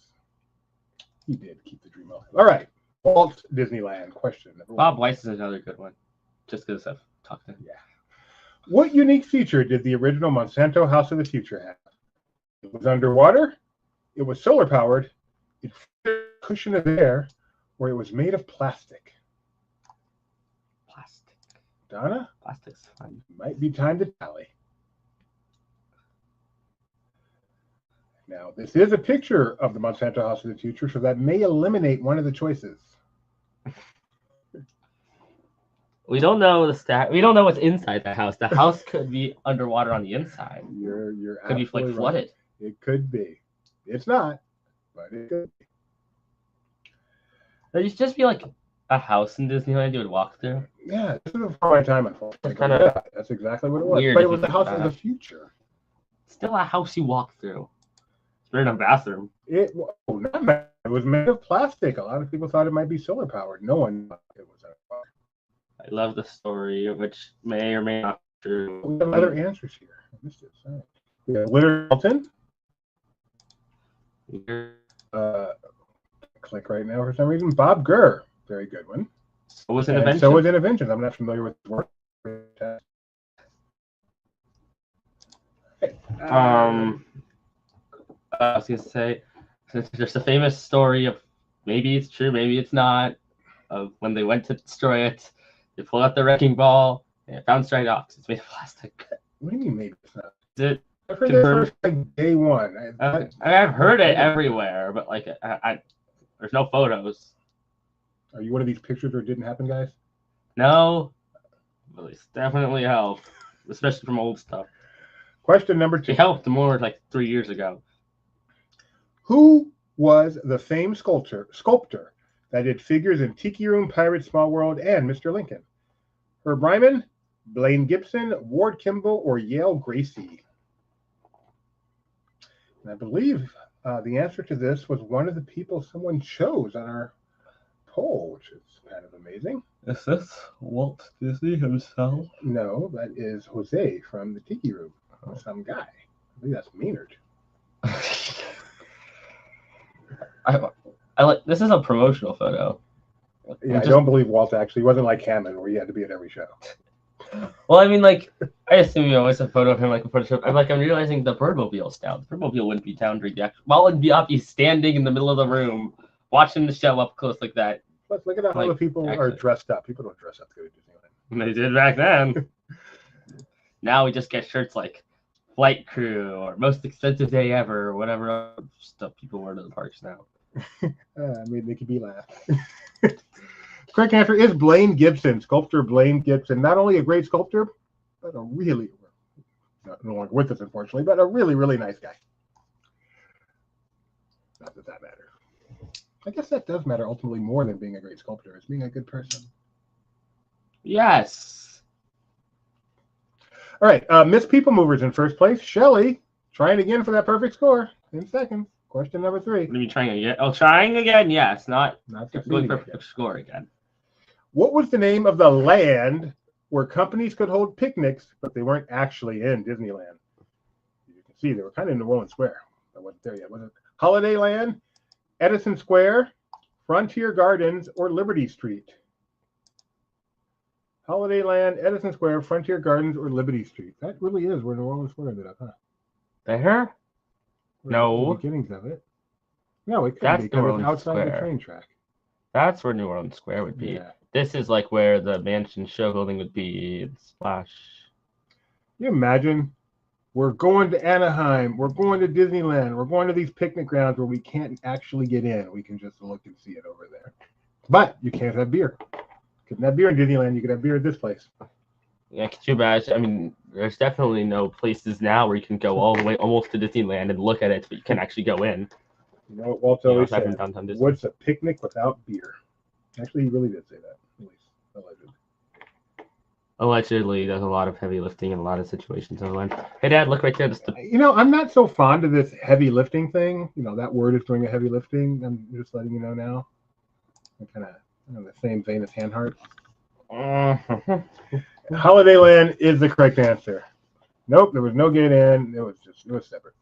He did keep the dream alive. All right. Walt Disneyland. Question number 1. Bob Weiss is another good one. Just because I've talked to him. Yeah. What unique feature did the original Monsanto House of the Future have? It was underwater, it was solar powered, it had a cushion of air, or it was made of plastic. Plastic. Donna? Plastic's fun. Might be time to tally. Now, this is a picture of the Monsanto House of the Future, so that may eliminate one of the choices. We don't know the stat. We don't know what's inside the house. The house could be underwater on the inside. You're Could be absolutely like flooded. Right. It could be. It's not, but it could be. There used to just be like a house in Disneyland you would walk through. Yeah, this is before my time. I thought. Kinda That's exactly what it was. weird But if it was you the think house of about the it. future. Still a house you walk through. It's right in a bathroom. It was made of plastic. A lot of people thought it might be solar powered. No one thought it was underwater. I love the story, which may or may not be true. We have other answers here. I missed it. Sorry. We have Leonard Maltin. Click right now for some reason. Bob Gurr. Very good one. So was And Intervention. so was Interventions. I'm not familiar with his work. I was gonna say, there's a famous story of, maybe it's true, maybe it's not, of when they went to destroy it, they pulled out the wrecking ball and it found straight ox. It's made of plastic. What do you mean maybe it's not? Is it? I've heard that first like day one. I've heard it everywhere, but like there's no photos. Are you one of these pictures where it didn't happen, guys? No, but it's definitely helped, especially from old stuff. Question number 2. It helped more like 3 years ago. Who was the famed sculptor that did figures in Tiki Room, Pirate Small World, and Mr. Lincoln? Herb Ryman, Blaine Gibson, Ward Kimball, or Yale Gracie? And I believe the answer to this was one of the people someone chose on our poll, which is kind of amazing. Is this Walt Disney himself? No, that is Jose from the Tiki Room. Some guy. I think that's Maynard. I like, this is a promotional photo. Yeah, I don't believe Walt actually wasn't like Hammond, where he had to be at every show. Well, I mean, like, I assume you always have a photo of him, like a photo. I'm realizing the Birdmobile style. The Birdmobile wouldn't be down during the actual. Walt would be standing in the middle of the room, watching the show up close like that. Let's look at how the people are dressed up. People don't dress up to go to Disneyland. They did back then. Now we just get shirts like Flight Crew or Most Expensive Day Ever or whatever stuff people wear to the parks now. Made Mickey B laugh. Correct answer is Blaine Gibson, sculptor Blaine Gibson. Not only a great sculptor, but a really, no longer with us unfortunately, but a really, really nice guy. Not that matters. I guess that does matter ultimately more than being a great sculptor, is being a good person. Yes. All right, Miss People Movers in first place. Shelley, trying again for that perfect score in second. Question number 3. What are you trying again? Oh, trying again? Yes, not going for score again. What was the name of the land where companies could hold picnics, but they weren't actually in Disneyland? You can see they were kind of in New Orleans Square. I wasn't there yet. Was it Holiday Land, Edison Square, Frontier Gardens, or Liberty Street? Holiday Land, Edison Square, Frontier Gardens, or Liberty Street. That really is where New Orleans Square ended up, huh? There? No. The beginnings of it. No, it couldn't That's be because New it's Orleans outside the Square. train track. That's where New Orleans Square would be. Yeah. This is like where the mansion show building would be. Splash. Can you imagine? We're going to Anaheim. We're going to Disneyland. We're going to these picnic grounds where we can't actually get in. We can just look and see it over there. But you can't have beer. You couldn't have beer in Disneyland. You could have beer at this place. Yeah, could you imagine? I mean, There's definitely no places now where you can go all the way almost to Disneyland and look at it, but you can actually go in. You know what Walt's You know, always aside from said? downtown Disney. What's a picnic without beer? Actually, he really did say that. At least, allegedly. Allegedly, there's a lot of heavy lifting in a lot of situations. Hey, Dad, look right there. That's the... You know, I'm not so fond of this heavy lifting thing. You know, that word is doing a heavy lifting. I'm just letting you know now. I'm kind of in the same vein as Handheart. Holiday Land is the correct answer. Nope, there was no gate in. It was separate.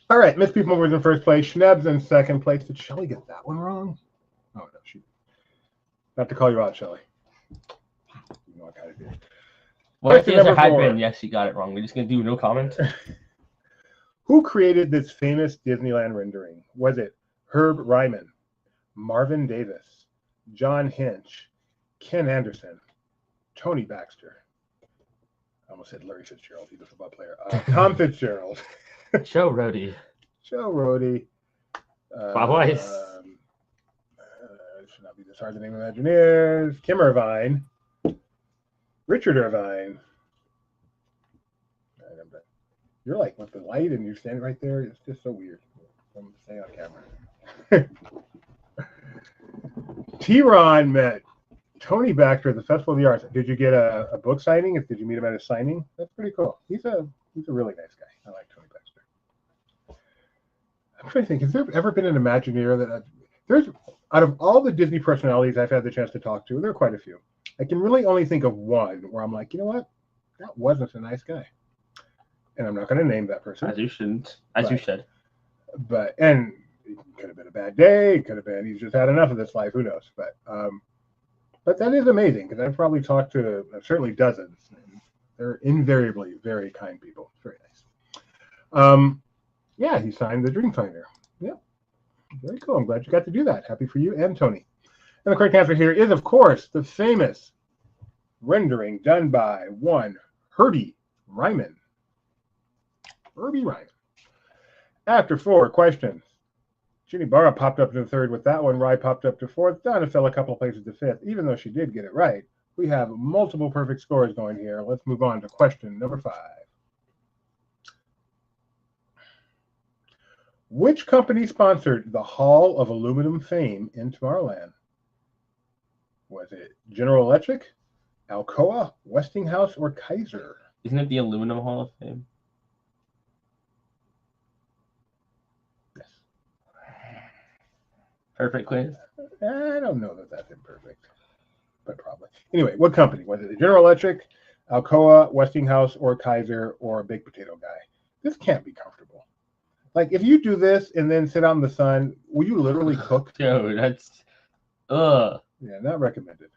All right, Miss People was in first place. Schnebs in second place. Did Shelly get that one wrong? Oh, no, she... Not to call you out, Shelly. You know what I gotta do. Well, if the answer had 4. been, yes, she got it wrong. We're just going to do no comment. Who created this famous Disneyland rendering? Was it Herb Ryman, Marvin Davis, John Hinch, Ken Anderson, Tony Baxter? I almost said Larry Fitzgerald. He's a football player. Tom Fitzgerald. Joe Rody. Joe Rody. Bob Weiss. Should not be this hard to name Imagineers. Kim Irvine. Richard Irvine. You're like with the light and you're standing right there. It's just so weird. I'm staying on camera. T-Ron met Tony Baxter at the Festival of the Arts. Did you get a book signing? Did you meet him at a signing? That's pretty cool. He's a really nice guy. I like Tony Baxter. I'm trying to think, has there ever been an Imagineer that there's out of all the Disney personalities I've had the chance to talk to, there are quite a few. I can really only think of one where I'm like, you know what? That wasn't a nice guy. And I'm not going to name that person. As you shouldn't. As you should. And it could have been a bad day. It could have been he's just had enough of this life. Who knows? But that is amazing because I've probably talked to certainly dozens. And they're invariably very kind people. Very nice. Yeah, he signed the Dreamfinder. Yeah. Very cool. I'm glad you got to do that. Happy for you and Tony. And the correct answer here is, of course, the famous rendering done by one Herbie Ryman. Herbie Ryman. After 4 questions, Ginny Barra popped up to the 3rd with that one. Rye popped up to 4th. Donna fell a couple of places to 5th. Even though she did get it right, we have multiple perfect scores going here. Let's move on to question number 5. Which company sponsored the Hall of Aluminum Fame in Tomorrowland? Was it General Electric, Alcoa, Westinghouse, or Kaiser? Isn't it the Aluminum Hall of Fame? Yes. Perfect quiz. I don't know that that's imperfect, but probably. Anyway, what company? Was it the General Electric, Alcoa, Westinghouse, or Kaiser, or a Big Potato Guy? This can't be comfortable. Like, if you do this and then sit out in the sun, will you literally cook? Dude, that's... Ugh. Yeah, not recommended.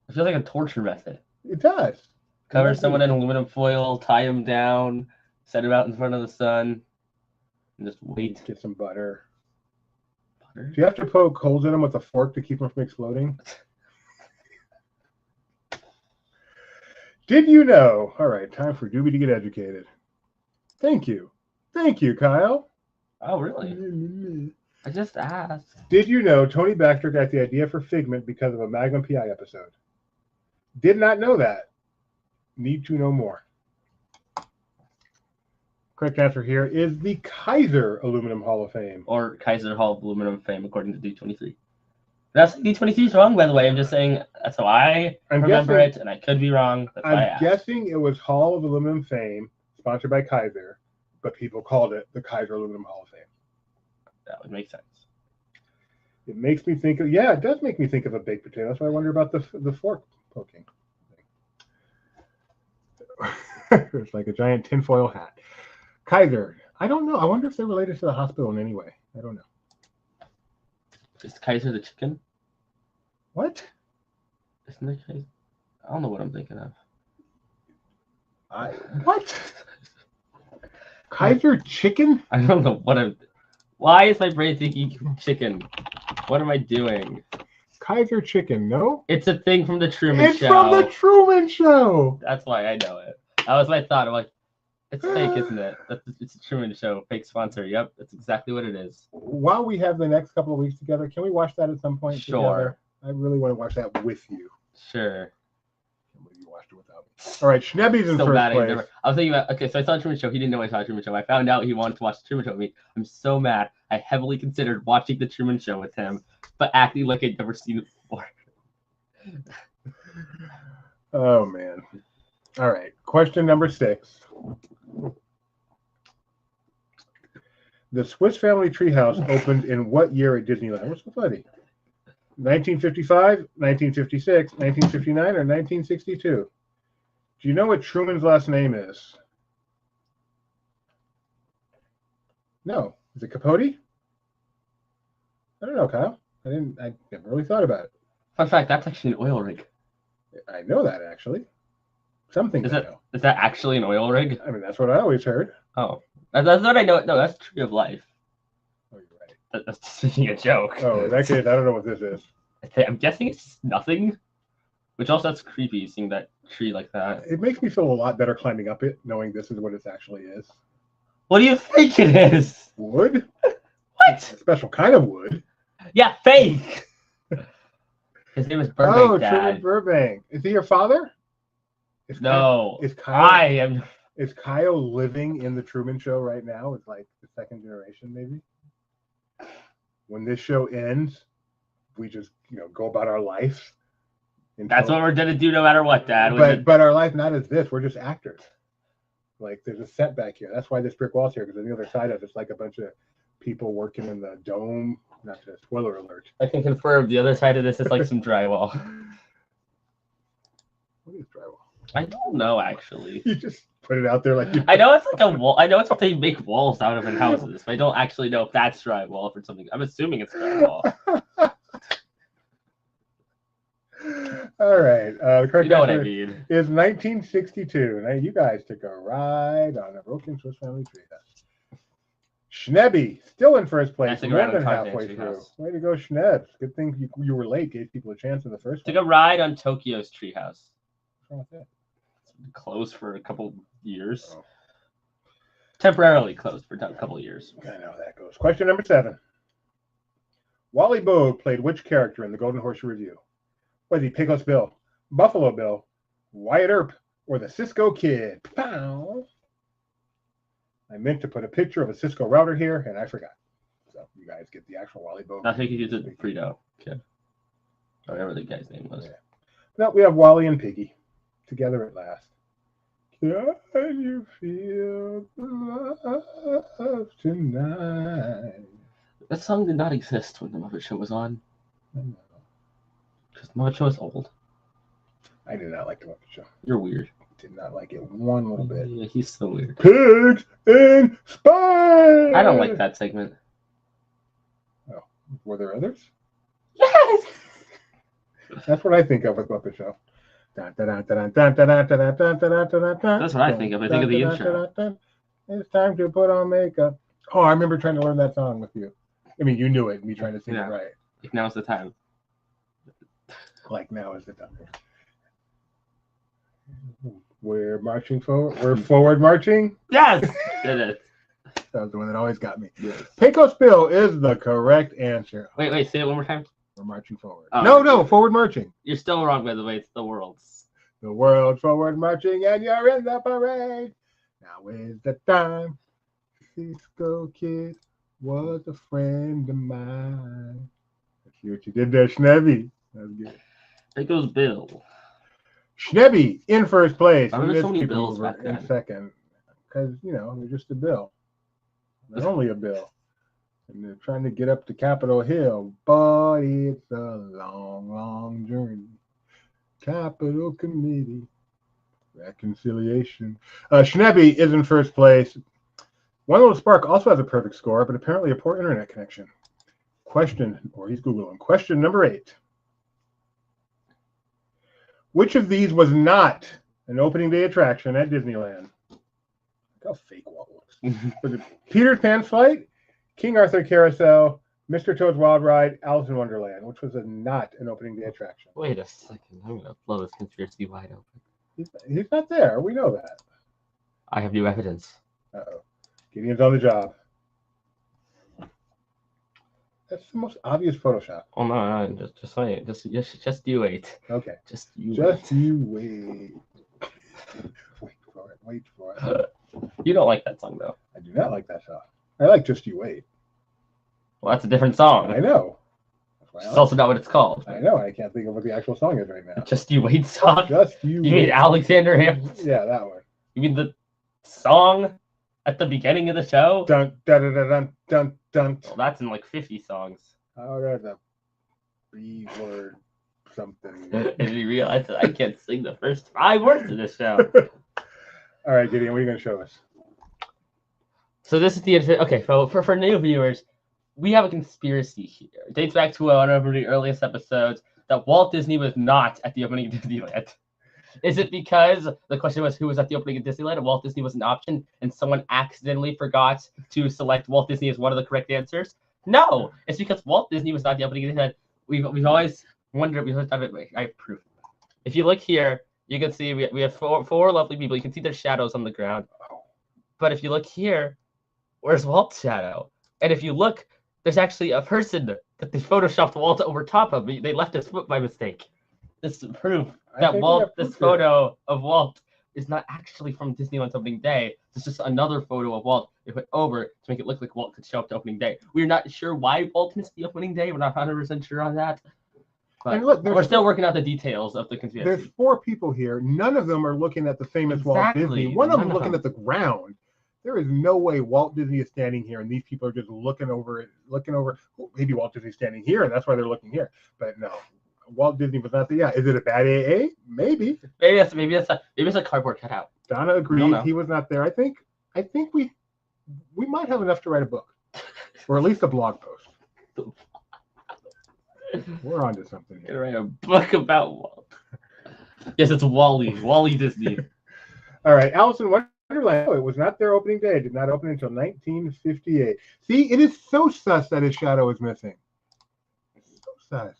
It feels like a torture method. It does. Cover someone in aluminum foil, tie them down, set them out in front of the sun, and just wait. Get some butter. Butter? Do you have to poke holes in them with a fork to keep them from exploding? Did you know? All right, time for Doobie to get educated. Thank you. Thank you, Kyle. Oh, really? I just asked. Did you know Tony Baxter got the idea for Figment because of a Magnum PI episode? Did not know that. Need to know more. Correct answer here is the Kaiser Aluminum Hall of Fame. Or Kaiser Hall of Aluminum Fame, according to D23. That's D23 is wrong, by the way. I'm just saying that's how I remember it, and I could be wrong. That's why I asked. I'm guessing it was Hall of Aluminum Fame, sponsored by Kaiser, but people called it the Kaiser Aluminum Hall of Fame. That would make sense. It makes me think of, yeah, it does make me think of a baked potato. So I wonder about the fork poking. It's like a giant tinfoil hat. Kaiser. I don't know. I wonder if they're related to the hospital in any way. I don't know. Is Kaiser the chicken? What? Isn't it Kaiser? I don't know what I'm thinking of. What? Kaiser chicken? I don't know what I'm... Why is my brain thinking chicken? What am I doing? Kaiser chicken, no? It's a thing from the Truman Show. It's from the Truman Show. That's why I know it. That was my thought. I'm like, it's fake, isn't it? It's a Truman Show, fake sponsor. Yep, that's exactly what it is. While we have the next couple of weeks together, can we watch that at some point? Sure. Together? I really want to watch that with you. Sure. Can't believe you watched it without me. All right, Schnebby's in So first bad. place. I was thinking about. Okay, so I saw the Truman Show. He didn't know I saw the Truman Show. I found out he wanted to watch the Truman Show with me. I'm so mad. I heavily considered watching the Truman Show with him, but acting like I'd never seen it before. Oh man. All right. Question number 6. The Swiss Family Treehouse opened in what year at Disneyland? What's so funny? 1955, 1956, 1959, or 1962? Do you know what Truman's last name is? No. Is it Capote? I don't know, Kyle. I never really thought about it. Fun fact: that's actually an oil rig. I know that actually. Something I know. Is that actually an oil rig? I mean, that's what I always heard. Oh, that's what I know. No, that's Tree of Life. Oh, you're right. That's just making a joke. Oh, in that case, I don't know what this is. I'm guessing it's nothing. Which also that's creepy, seeing that tree like that. It makes me feel a lot better climbing up it, knowing this is what it actually is. What do you think it is? Wood? What? A special kind of wood. Yeah, fake. His name is Burbank. Oh, Dad. Truman Burbank. Is he your father? No, Is Kyle, I am. Is Kyle living in the Truman Show right now? It's like the second generation, maybe. When this show ends, we just go about our life. That's what we're gonna do, no matter what, Dad. But our life not as this. We're just actors. Like there's a set back here. That's why this brick wall's here, because on the other side of it's like a bunch of people working in the dome. Not to spoiler alert. I can confirm the other side of this is like some drywall. What is drywall? I don't know actually. You just put it out there like you. I know it's like a wall. I know it's what they make walls out of in houses, but I don't actually know if that's drywall or something. I'm assuming it's drywall. All right. The correct You know what I answer mean. is 1962. Now you guys took a ride on a broken Swiss Family Treehouse. Schnebby still in first place. Took a More ride than on Tarzan halfway through. Treehouse. Way to go, Schnebs. Good thing you were late. Gave people a chance in the first Took one. a ride on Tokyo's treehouse. What's wrong with that? Closed for a couple years. Oh. Temporarily closed for a couple years. I know how that goes. Question number 7. Wally Bogue played which character in the Golden Horseshoe Review? Was he Pecos Bill, Buffalo Bill, Wyatt Earp, or the Cisco Kid? Pow! I meant to put a picture of a Cisco router here, and I forgot. So you guys get the actual Wally Bogue. I think he did the Frito kid. Whatever the guy's name was. Yeah. Now we have Wally and Piggy together at last. Can you feel the love tonight? That song did not exist when the Muppet Show was on. Because the Muppet Show is old. I did not like the Muppet Show. You're weird. Did not like it one little bit. Yeah, he's so weird. Pigs in space! I don't like that segment. Oh, were there others? Yes! That's what I think of with Muppet Show. That's what I think of. I think of the intro. It's time to put on makeup. Oh, I remember trying to learn that song with you. I mean, you knew it, me trying to sing it right. Like now's the time. Like now is the time. We're marching forward. We're forward marching. Yes! It is. That was the one that always got me. Yes. Pecos Bill is the correct answer. Wait, say it one more time. We're marching forward. Oh, No, forward marching. You're still wrong, by the way. It's the world's. The world forward marching, and you're in the parade. Now is the time. Cisco Kid was a friend of mine. See what you did there, Schnebby. That was good. There goes Bill. Schnebby in first place. I remember and so many Miss Bills People back in then. second. Because, they're just a bill. They're only a bill. And they're trying to get up to Capitol Hill. But it's a long, long journey. Capitol Committee. Reconciliation. Schnebby is in first place. One Little Spark also has a perfect score, but apparently a poor internet connection. He's Googling. Question number 8. Which of these was not an opening day attraction at Disneyland? Look how fake Walt looks. Was it Peter Pan's Flight, King Arthur Carousel, Mr. Toad's Wild Ride, Alice in Wonderland, which was not an opening day attraction? Wait a second. I'm going to blow this conspiracy wide open. He's not there. We know that. I have new evidence. Uh-oh. Gideon's on the job. That's the most obvious Photoshop. Oh no, just wait. Just you wait. Okay. Just you wait. Wait for it. You don't like that song though. I do not like that song. I like Just You Wait. Well, that's a different song. I know. It's also not what it's called. I know. I can't think of what the actual song is right now. Just You Wait song? Just You Wait. You mean Alexander Hamilton? Yeah, that one. You mean the song at the beginning of the show? Dun, dun, dun, dun, dun, dun, dun. Well, that's in like 50 songs. How does a B word something? And you realize that I can't sing the first 5 words of this show. All right, Gideon, what are you going to show us? So this is the okay. For new viewers, we have a conspiracy here. It dates back to one of the earliest episodes that Walt Disney was not at the opening of Disneyland. Is it because the question was who was at the opening of Disneyland and Walt Disney was an option and someone accidentally forgot to select Walt Disney as one of the correct answers? No, it's because Walt Disney was not at the opening of Disneyland. We've always wondered. I have proof. If you look here, you can see we have four lovely people. You can see their shadows on the ground. But if you look here, where's Walt's shadow? And if you look, there's actually a person that they photoshopped Walt over top of. They left his foot by mistake. This is proof that this photo of Walt is not actually from Disneyland's opening day. It's just another photo of Walt. They put over to make it look like Walt could show up to opening day. We're not sure why Walt missed the opening day. We're not 100% sure on that. But look, we're still working out the details of the conspiracy. There's 4 people here. None of them are looking at the famous Walt Disney. One of them looking at the ground. There is no way Walt Disney is standing here and these people are just looking over it, maybe Walt Disney's standing here and that's why they're looking here. But no, Walt Disney was not there. Yeah, is it a bad AA? Maybe. Maybe it's a cardboard cutout. Donna agrees. He was not there. I think we might have enough to write a book, or at least a blog post. We're onto something here. Write a book about Walt. Yes, it's Wally Disney. All right, Alice in Wonderland. Oh, it was not their opening day. It did not open until 1958. See, it is so sus that his shadow is missing. It's so sus.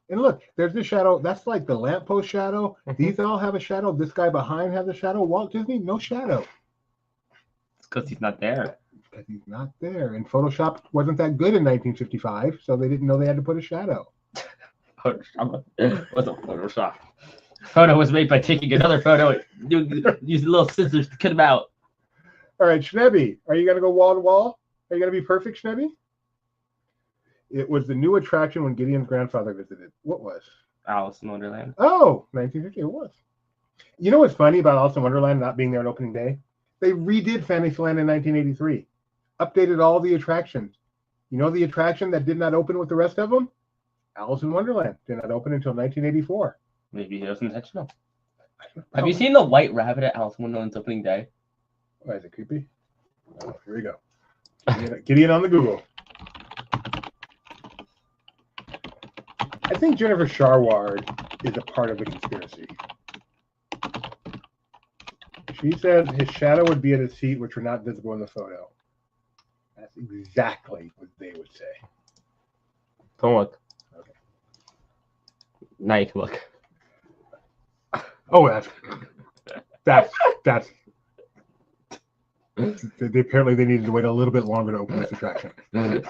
And look, there's the shadow. That's like the lamppost shadow. These all have a shadow. This guy behind has a shadow. Walt Disney, no shadow. It's because he's not there. Because he's not there. And Photoshop wasn't that good in 1955, so they didn't know they had to put a shadow. Photoshop wasn't Photoshop. Photo was made by taking another photo, using little scissors to cut him out. All right, Schnebby, are you going to go wall to wall? Are you going to be perfect, Schnebby? It was the new attraction when Gideon's grandfather visited. What was? Alice in Wonderland. Oh, 1950, it was. You know what's funny about Alice in Wonderland not being there on opening day? They redid Fantasyland in 1983. Updated all the attractions. You know the attraction that did not open with the rest of them? Alice in Wonderland did not open until 1984. Maybe it was intentional. Have you seen the white rabbit at Alice in Wonderland's opening day? Why is it creepy? Oh, here we go. Gideon on the Google. I think Jennifer Sharward is a part of the conspiracy. She says his shadow would be at his feet, which were not visible in the photo. That's exactly what they would say. Don't look. Okay. Now you can look. Oh, that's. Apparently they needed to wait a little bit longer to open this attraction. Okay,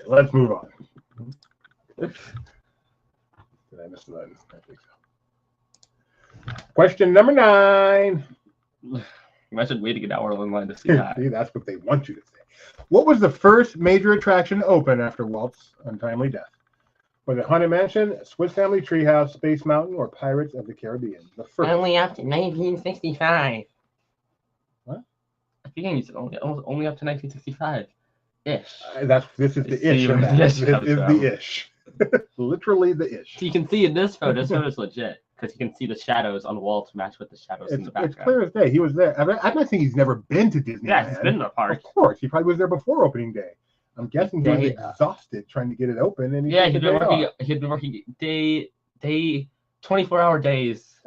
let's move on. Did I miss the button? I think so. Question number 9. Imagine waiting an hour in line to see that. See, that's what they want you to say. What was the first major attraction to open after Walt's untimely death? Was it Haunted Mansion, Swiss Family Treehouse, Space Mountain, or Pirates of the Caribbean? The first. Only up to 1965. What? I think you said only up to 1965. Ish. This is the ish of that. This is the ish. Literally the ish. So you can see in this photo, this photo's legit because you can see the shadows on Walt match with the shadows in the background. It's clear as day. He was there. I'm not saying he's never been to Disneyland. Yeah, he's been in the park. Of course, he probably was there before opening day. I'm guessing he was exhausted trying to get it open, and he'd been working 24-hour days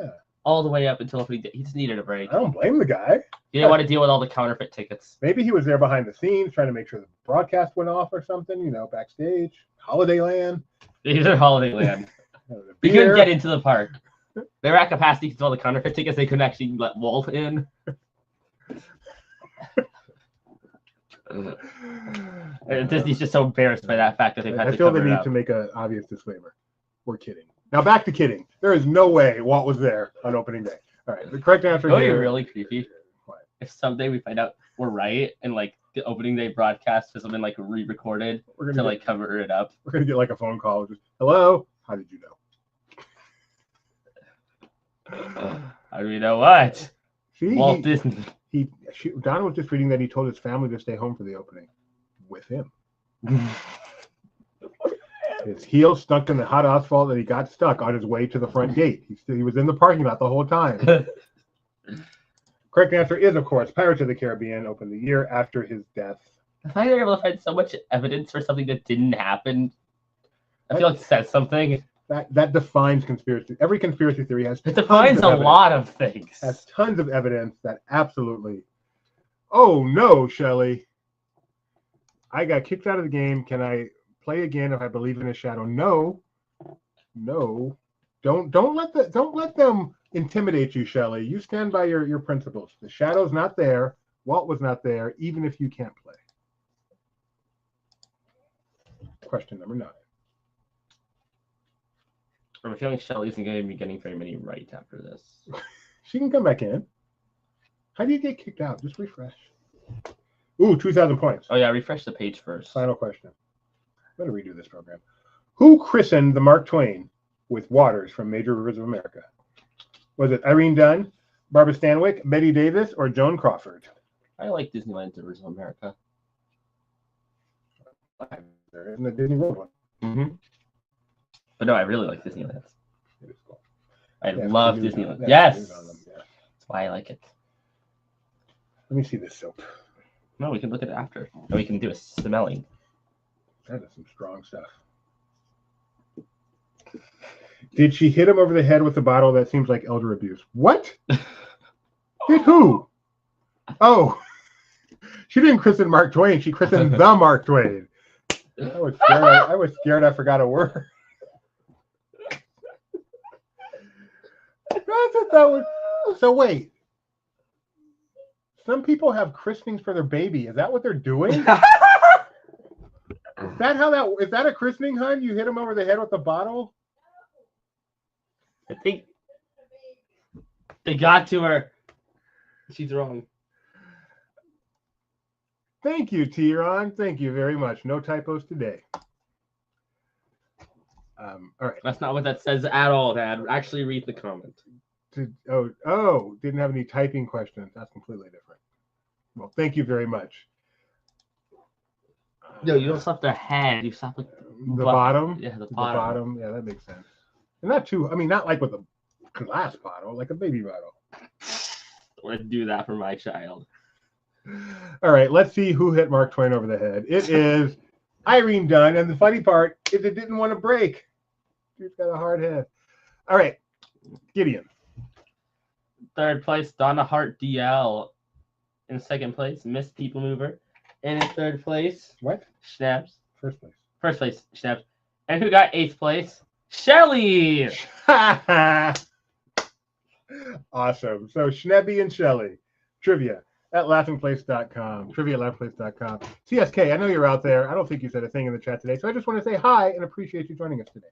all the way up until opening day. He just needed a break. I don't blame the guy. He didn't want to deal with all the counterfeit tickets. Maybe he was there behind the scenes trying to make sure the broadcast went off or something. Backstage, Holidayland. These are Holidayland. We couldn't get into the park. They were at capacity because of all the counterfeit tickets. They couldn't actually let Walt in. Disney's just so embarrassed by that fact that they've had I to feel the cover it need up. to make an obvious disclaimer. We're kidding. Now back to kidding. There is no way Walt was there on opening day. All right, the correct answer It would be here. really creepy What? if someday we find out we're right and like the opening day broadcast has been like re-recorded We're to gonna like cover it up. we're gonna get like a phone call. Just hello. How did you know? I mean, you know what? See, Walt Disney. Don was just reading that he told his family to stay home for the opening with him. His heel stuck in the hot asphalt, and he got stuck on his way to the front gate. He was in the parking lot the whole time. Correct answer is, of course, Pirates of the Caribbean opened the year after his death. The fact that you're able to find so much evidence for something that didn't happen, I feel like it says something. That defines conspiracy. Every conspiracy theory has It defines a lot of things. Has tons of evidence that absolutely. Oh no, Shelley! I got kicked out of the game. Can I play again if I believe in a shadow? No. Don't let them intimidate you, Shelley. You stand by your principles. The shadow's not there. Walt was not there, even if you can't play. Question number 9. I'm feeling Shelly isn't going to be getting very many right after this. She can come back in. How do you get kicked out? Just refresh. Ooh, 2,000 points. Oh yeah, refresh the page first. Final question. I'm going to redo this program. Who christened the Mark Twain with waters from Major Rivers of America? Was it Irene Dunn, Barbara Stanwyck, Betty Davis, or Joan Crawford? I like Disneyland Rivers of America. There isn't a Disney World one. Mm-hmm. But no, I really like Disneyland. It is cool. I Yeah, love the news Disneyland. on them. Yes! The news on them, yeah. That's why I like it. Let me see this soap. No, we can look at it after. And we can do a smelling. That is some strong stuff. Did she hit him over the head with the bottle? That seems like elder abuse. What? Hit who? Oh, she didn't christen Mark Twain. She christened the Mark Twain. I was scared. I forgot a word. That's what that was. So wait. Some people have christenings for their baby. Is that what they're doing? Is that a christening, hon? You hit him over the head with a bottle? I think they got to her. She's wrong. Thank you, T-Ron. Thank you very much. No typos today. All right. That's not what that says at all, Dad. Actually read the comment. Didn't have any typing questions. That's completely different. Well, thank you very much. No, you don't stop the head. You stop with the bottom. Yeah, the The bottom. bottom. Yeah, that makes sense. And not like with a glass bottle, like a baby bottle. I want to do that for my child. All right, let's see who hit Mark Twain over the head. It is Irene Dunn, and the funny part is it didn't want to break. She's got a hard head. All right, Gideon. Third place, Donna Hart DL. In second place, Miss People Mover. And in third place, What? Schnaps. First place. First place, Schnaps. And who got 8th place? Shelly! Awesome. So Schnebby and Shelley. Trivia at laughingplace.com. Trivia at laughingplace.com. CSK, I know you're out there. I don't think you said a thing in the chat today, so I just want to say hi and appreciate you joining us today.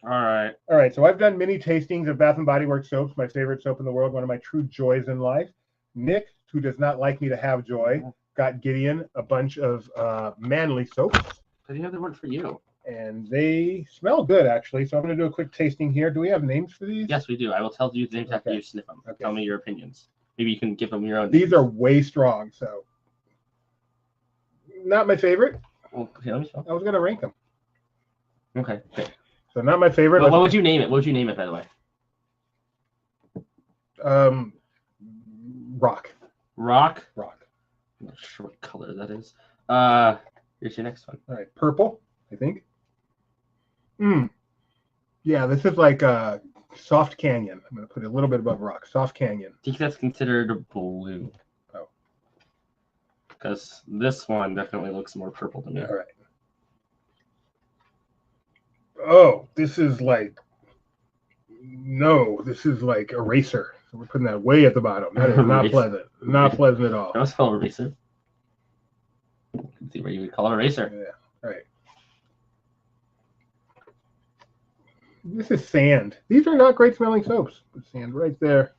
All right. All right, so I've done many tastings of Bath & Body Works soaps, my favorite soap in the world, one of my true joys in life. Nick, who does not like me to have joy, got Gideon a bunch of manly soaps. Because you know they weren't for you. And they smell good, actually. So I'm going to do a quick tasting here. Do we have names for these? Yes, we do. I will tell you the names after Okay. you sniff them. Okay. Tell me your opinions. Maybe you can give them your own. These are way strong, so not my favorite. Well, okay, let me smell. I was going to rank them. Okay. So not my favorite. What would you name it? What would you name it, by the way? Rock. Rock? Rock. I'm not sure what color that is. Here's your next one. All right, purple, I think. Yeah, this is like Soft Canyon. I'm going to put it a little bit above rock. Soft Canyon. I think that's considered blue. Oh. Because this one definitely looks more purple to me. All right. Oh, this is like eraser. So we're putting that way at the bottom. That is not Eraser. pleasant. Not pleasant at all. That was spell eraser. Let's see where you would color eraser. Yeah. All right. This is sand. These are not great smelling soaps. Sand right there.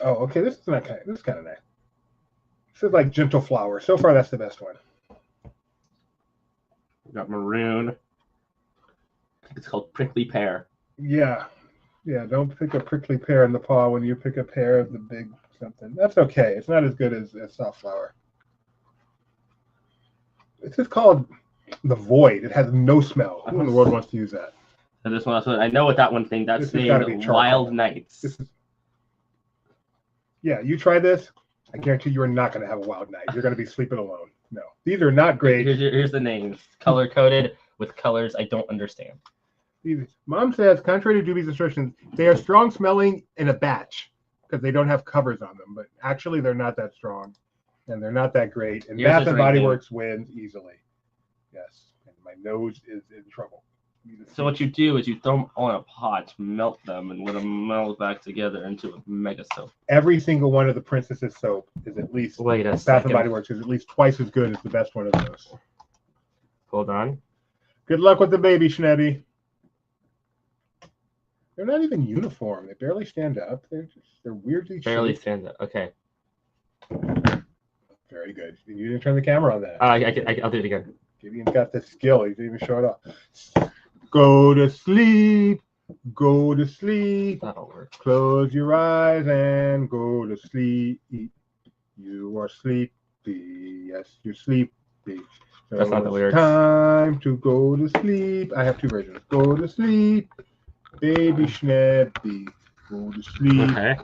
Oh, okay. This is kind of nice. This is like gentle flower. So far, that's the best one. We got maroon. I think it's called prickly pear. Yeah. Yeah, don't pick a prickly pear in the paw when you pick a pear of the big something. That's okay. It's not as good as soft flower. This is called the Void. It has no smell. Who in the world wants to use that? So this one, I know what that one thing. That's named Wild Nights. Yeah, you try this. I guarantee you are not going to have a wild night. You're going to be sleeping alone. No, these are not great. Here's the names. Color coded with colors I don't understand. Mom says, contrary to Doobie's instructions, they are strong smelling in a batch because they don't have covers on them. But actually, they're not that strong, and they're not that great. And Bath and Body Works wins easily. Yes, and my nose is in trouble. So what you do is you throw them on a pot, melt them, and let them melt back together into a mega soap. Every single one of the Princess's soap is at least Bath and Body Works is at least twice as good as the best one of those. Hold on. Good luck with the baby, Schnebby. They're not even uniform. They barely stand up. They're weirdly barely shaped. stand up. Okay. Very good. You didn't turn the camera on that. I'll do it again. Gideon's got the skill. He didn't even show it off. Go to sleep. Go to sleep. That'll work. Close your eyes and go to sleep. You are sleepy. Yes, you're sleepy. So that's not the lyrics. Time to go to sleep. I have two versions. Go to sleep. Baby Schnebby, go to sleep. Okay.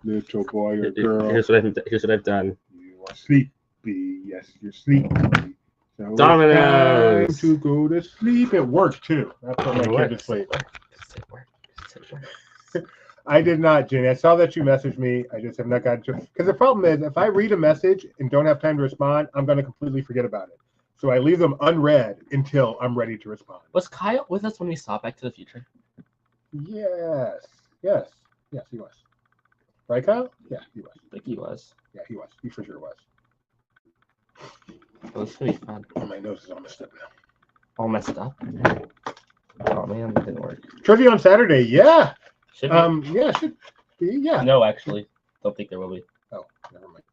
Little boy or girl. Here's what I've done. You are sleepy. Yes, you're sleepy. So Dominoes. time to go to sleep. It worked too. That's what my kid to sleep. I did not, Jenny. I saw that you messaged me. I just have not gotten to it. Because the problem is, if I read a message and don't have time to respond, I'm going to completely forget about it. So I leave them unread until I'm ready to respond. Was Kyle with us when we saw Back to the Future? Yes, he was. Right, Kyle? Yeah, he was. I think he was. Yeah, he was. He for sure was. Well, this is gonna be fun. Oh, my nose is all messed up now. All messed up? Oh man, that didn't work. Trivia on Saturday, yeah. Should be. Yeah, should be, yeah. No, actually, don't think there will be. Oh, never mind.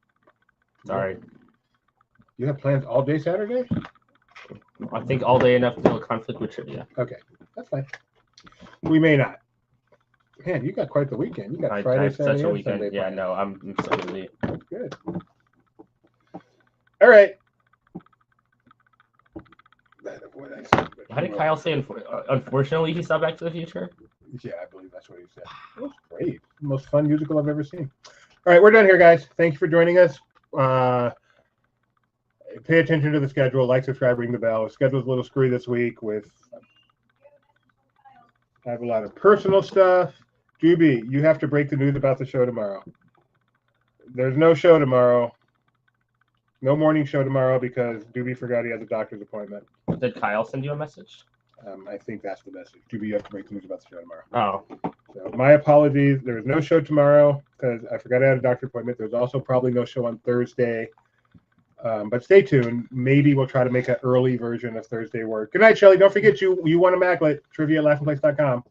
Sorry. You have plans all day Saturday? I think all day enough to conflict with trivia. Okay, that's fine. We may not. Man, you got quite the weekend. You got Friday, Saturday, and Sunday. Yeah, no, I'm so busy. That's good. All right. How did Kyle say? Unfortunately, he saw Back to the Future. Yeah, I believe that's what he said. It was great. The most fun musical I've ever seen. All right, we're done here, guys. Thank you for joining us. Pay attention to the schedule. Like, subscribe, ring the bell. The schedule's a little screwy this week with. I have a lot of personal stuff. Doobie, you have to break the news about the show tomorrow. There's no show tomorrow. No morning show tomorrow because Doobie forgot he has a doctor's appointment. Did Kyle send you a message? I think that's the message. Doobie, you have to break the news about the show tomorrow. Oh. So my apologies. There is no show tomorrow because I forgot I had a doctor's appointment. There's also probably no show on Thursday. But stay tuned. Maybe we'll try to make an early version of Thursday work. Good night, Shelly. Don't forget you want a Maclet. Trivia@laughingplace.com.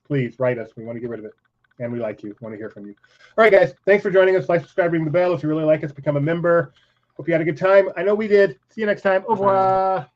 Please write us. We want to get rid of it. And we like you. Want to hear from you. All right, guys. Thanks for joining us. Like, subscribe, ring the bell. If you really like us, become a member. Hope you had a good time. I know we did. See you next time. Au revoir.